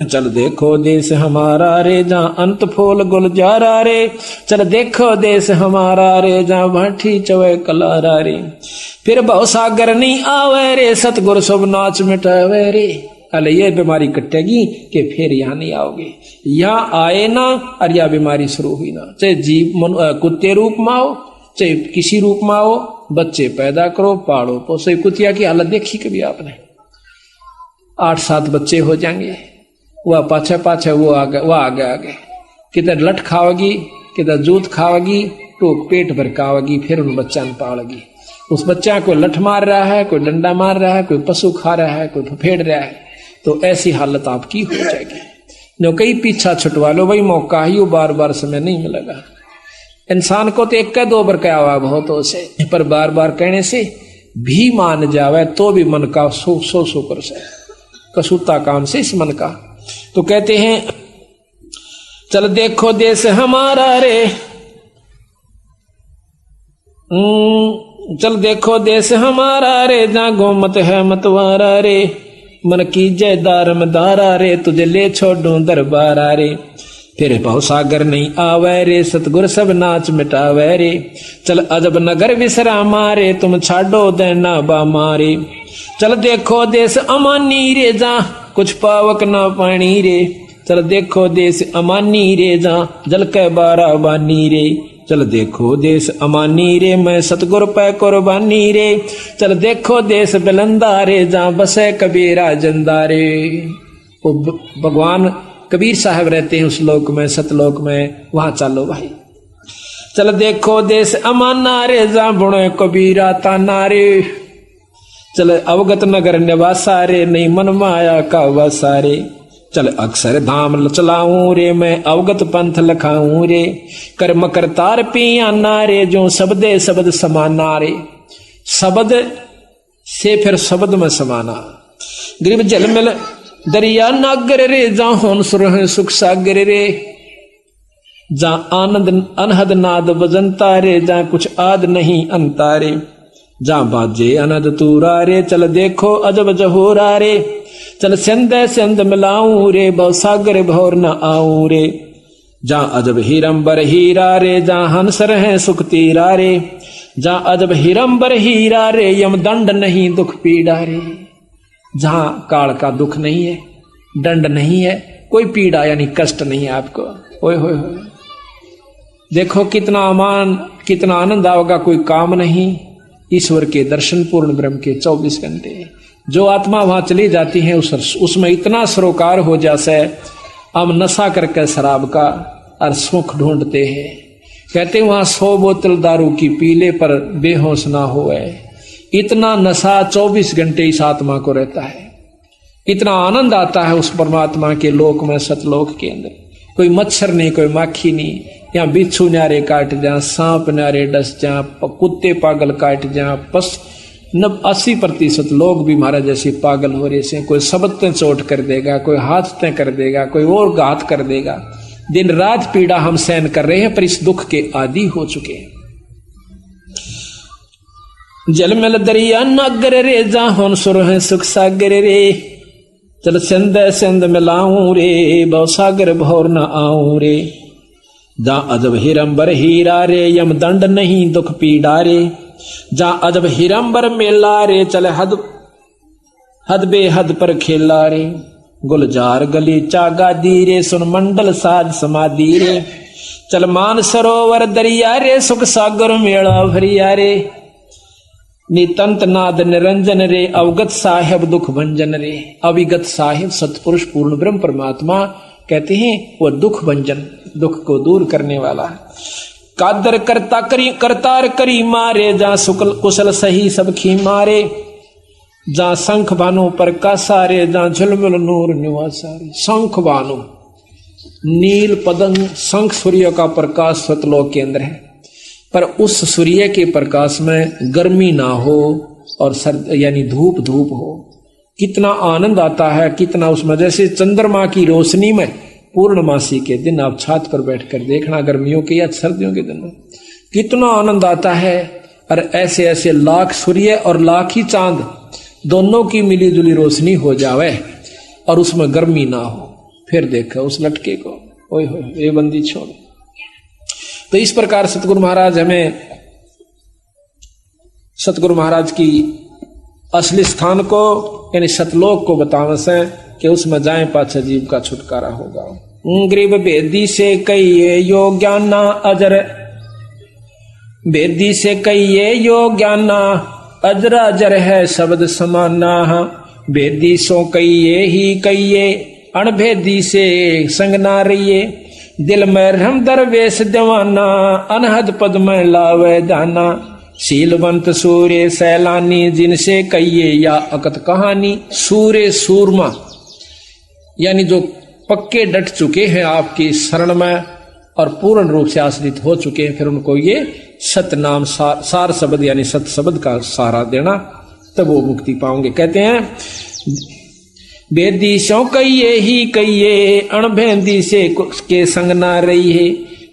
चल देखो देश हमारा रे, जहां अंत फूल गुलजारा रे, चल देखो देश हमारा रे, जहां भाठी चवे कलारा रे। फिर बहु सागर नहीं आवे रे, सतगुरु सब नाच मिटावे रे। अले ये बीमारी कटेगी कि फिर यहाँ नहीं आओगे, यहाँ आए ना और यह बीमारी शुरू हुई ना। चाहे जीव कुत्ते रूप में आओ, चाहे किसी रूप में आओ, बच्चे पैदा करो, पालो पोसो। कुतिया की हालत देखी कभी आपने? 8-7 बच्चे हो जाएंगे, वह पाछे पाछे वो आगे किधर लठ खाओगी, किधर जूत खाओगी, तो पेट भर खाओगी, फिर उन बच्चा ने पालेगी। उस बच्चा को लठ मार रहा है, कोई डंडा मार रहा है, कोई पशु खा रहा है, कोई फफेड़ रहा है, तो ऐसी हालत आपकी हो जाएगी। जो कई पीछा छुटवा लो भाई, मौका ही बार बार समय नहीं मिलेगा। इंसान को तो 1-2 बार कहा हुआ बहुतों से, पर बार बार कहने से भी मान जावे तो भी मन का सो कर से कसूता काम से इस मन का। तो कहते हैं चल देखो देश हमारा रे, चल देखो देश हमारा रे, जहां गोमत है मतवारा रे, मन की जय दारम दारा रे, तुझे ले छोड़ू दरबारा रे। फिर बहु सागर नहीं आवे रे, सतगुर सब नाच मिटावे रे, चल अजब नगर विश्रामा रे, तुम छाड़ो देना बामारे। चल देखो देश अमानी रे, जहां कुछ पावक ना पानी रे, चल देखो देश अमानी रे, जहां जल के बारा बानी रे, चल देखो देश अमानी रे, मैं सतगुर पे कुर्बानी रे, चल देखो देश बिलंदा रे, जहां बसे कबीरा जिंदा रे। वो भगवान कबीर साहब रहते हैं उस लोक में, सतलोक में, वहां चलो भाई। चल देखो देश अमाना रे, जहां बुणे कबीरा ताना रे, चल अवगत नगर निवासा रे, नहीं मन माया का वासा रे, चल अक्षर धाम चलाऊं रे, मैं अवगत पंथ लखाऊं रे, कर मकर तार पियाना रे, जो शब्दे शब्द समाना रे। शब्द से फिर शब्द में समाना। गरीब जल मिल दरिया नागर रे, जहां होन सुरह सुख सागर रे, जहां आनंद अनहद नाद बजंता रे, जहां कुछ आद नहीं अंता रे, जहां बाजे अनद तूरा रे, चल देखो अजब जहोरा रे, चल सिंध सिंध मिलाऊं रे, बहु सागर भौर न आऊं रे, जहां अजब हीरंबर हीरा रे, जहां हंसर है सुख तीरा रे, जहां अजब हीरंबर हीरा रे, यम दंड नहीं दुख पीड़ा रे, जहां काल का दुख नहीं है, दंड नहीं है, कोई पीड़ा यानी कष्ट नहीं है आपको। ओए होए होए, देखो कितना अमान, कितना आनंद आओगा, कोई काम नहीं। ईश्वर के दर्शन, पूर्ण ब्रह्म के 24 घंटे। जो आत्मा वहां चली जाती है उसमें इतना सरोकार हो जासे, हम नशा करके शराब का और सुख ढूंढते हैं। कहते वहां 100 बोतल दारू की पीले पर बेहोश ना होए, इतना नशा 24 घंटे इस आत्मा को रहता है। इतना आनंद आता है उस परमात्मा के लोक में, सतलोक के अंदर। कोई मच्छर नहीं, कोई माखी नहीं, यहाँ बिच्छू न्यारे काट जा, सांप न्यारे डस जा, कुत्ते पागल काट जा, 80% लोग भी महाराज जैसे पागल हो रहे से। कोई शब्द चोट कर देगा, कोई हाथ तय कर देगा, कोई और घात कर देगा। दिन रात पीड़ा हम सहन कर रहे हैं, पर इस दुख के आदी हो चुके हैं। जलमल दरिया नागर रे, जाहोन सुर है सुख सागर रे, चल सिंध सिंध मिलाऊं रे, बहु सागर भौर न आऊं रे। जा अजब हिरंबर हीरा रे, यम दंड नहीं दुख पीड़ा रे। जा अजब हिरंबर मेला रे, चल हद बेहद पर खेला रे। गुलजार गली चागा दी रे, सुन मंडल साज समाधि रे। चल मान सरोवर दरिया रे, सुख सागर मेला भरिया रे। नितंत नाद निरंजन रे, अवगत साहेब दुख भंजन रे। अविगत साहेब सतपुरुष पूर्ण ब्रह्म परमात्मा कहते हैं वो दुख भंजन, दुख को दूर करने वाला है। कादर करता करी करतार करी मारे, जा सुकल कुशल सही सब खी मारे। जा शंख भानु पर कासारे, जा झुलमुल नूर निवासारे। शंख भानु नील पदंग, शंख सूर्य का प्रकाश सतलोक के अंदर है, पर उस सूर्य के प्रकाश में गर्मी ना हो और सर्द यानी धूप धूप हो। कितना आनंद आता है, कितना उसमें, जैसे चंद्रमा की रोशनी में पूर्णमासी के दिन आप छत पर बैठकर देखना, गर्मियों के या सर्दियों के दिन में कितना आनंद आता है। और ऐसे ऐसे लाख सूर्य और लाख ही चांद दोनों की मिली जुली रोशनी हो जावे और उसमें गर्मी ना हो, फिर देखो उस लटके को, ओए हो ये बंदी छोड़। तो इस प्रकार सतगुरु महाराज हमें सतगुरु महाराज की असली स्थान को यानी सतलोक को बतावे से कि उसमें जाए पाछा जीव का छुटकारा होगा। गरीब बेदी से कहिए यो ज्ञाना अजर, बेदी से कहिए यो ज्ञाना अजर अजर है शब्द समाना। बेदी सो कहिए ही कहिए अणभेदी से संग ना रहिए। दिल में रम दरवेश दीवाना अनहद पद में लावे दाना। शीलवंत सूर्य सैलानी जिनसे कहिए या अकत कहानी। सूर्य सूरमा यानी जो पक्के डट चुके हैं आपकी शरण में और पूर्ण रूप से आश्रित हो चुके हैं, फिर उनको ये सतनाम सार शब्द यानी सत शब्द का सहारा देना, तब वो मुक्ति पाओगे। कहते हैं बेदी सो कहिए ही कहिए अणभेदी से के संग ना रही है।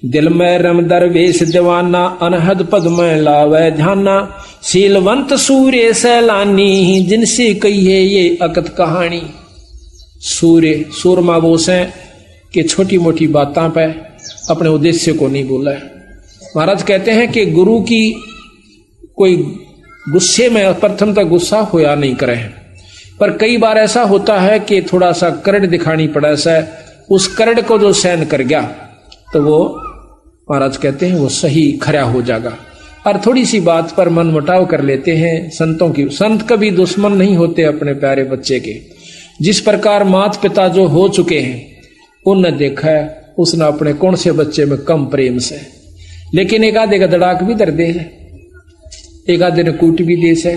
दिल में रम दरवेश दीवाना अनहद पद में लावे ध्याना। शीलवंत सूर्य सैलानी जिनसे कहिए ये अकत कहानी। सूर्य सूरमा बोस है कि छोटी मोटी बातों पे अपने उद्देश्य को नहीं बोला है। महाराज कहते हैं कि गुरु की कोई गुस्से में प्रथम तक गुस्सा होया नहीं करे, पर कई बार ऐसा होता है कि थोड़ा सा करड़ दिखानी पड़ा सा, उस करड़ को जो सहन कर गया तो वो महाराज कहते हैं वो सही खरा हो जाएगा। और थोड़ी सी बात पर मन मुटाव कर लेते हैं संतों की। संत कभी दुश्मन नहीं होते अपने प्यारे बच्चे के। जिस प्रकार माता पिता जो हो चुके हैं उनने देखा है उसने अपने कौन से बच्चे में कम प्रेम से, लेकिन एक आधे का दड़ाक भी दर दे है, एक आधे ने कूट भी दे से।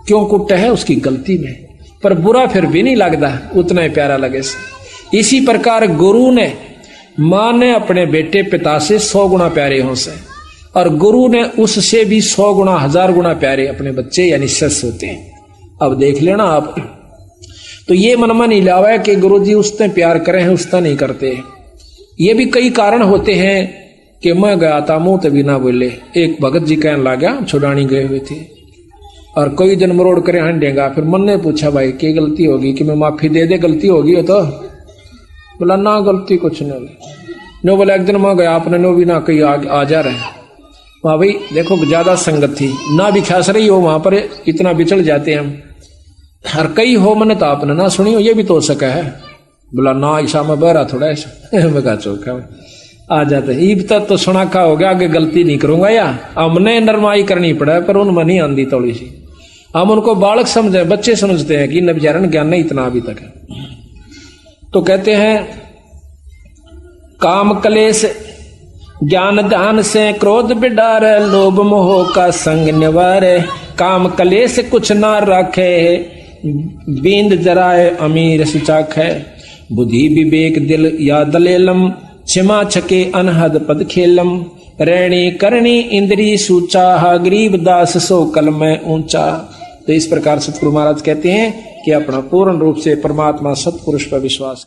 क्यों कुट है उसकी गलती में, पर बुरा फिर भी नहीं लगता, उतना ही प्यारा लगे से। इसी प्रकार गुरु ने मां ने अपने बेटे पिता से 100 गुना प्यारे हो से, और गुरु ने उससे भी 100 गुना 1000 गुना प्यारे अपने बच्चे यानी शिष्य होते हैं। अब देख लेना आप, तो ये मन में नहीं लावा है कि गुरु जी उसने प्यार करे हैं उसने नहीं करते। ये भी कई कारण होते हैं कि मैं गया था मुंह तभी ना बोले। एक भगत जी कहने लगा, छुड़ानी गए हुए थे और कोई जन मरोड़ करे हंडेगा। फिर मन ने पूछा भाई क्या गलती होगी कि मैं माफी दे दे, गलती होगी हो तो? बोला ना गलती कुछ नहीं होगी। नो बोला एक दिन मैं गया आपने नो भी ना कहीं आ जा रहे। वहां भाई देखो ज्यादा संगत थी ना भी खास रही हो, वहां पर इतना बिछड़ जाते हैं हम। हर कई हो मन तो आपने ना सुनी हो, ये भी तो हो सका है। बोला ना ऐसा मैं बहरा थोड़ा ऐसा मैं कहा चौका आ जाते ईब तक तो सुना खा हो गया, आगे गलती नहीं करूंगा। या हमने नरमाई करनी पड़ा पर उनमें नहीं आंदी थोड़ी सी। हम उनको बालक समझे, बच्चे समझते हैं कि नवचारण ज्ञान नहीं इतना अभी तक है। तो कहते हैं काम कलेश ज्ञान ध्यान से क्रोध बिडार। लोभ मोह का संग निवारे। काम कलेश कुछ ना रखे बींद जराए अमीर सुचाख है, बुद्धि विवेक दिल या दलेलम, क्षमा छके अनहद पद खेलम, रैणी करणी इंद्री सूचा, गरीब दास सो कल में ऊंचा। तो इस प्रकार सतगुरु महाराज कहते हैं कि अपना पूर्ण रूप से परमात्मा सतपुरुष पर विश्वास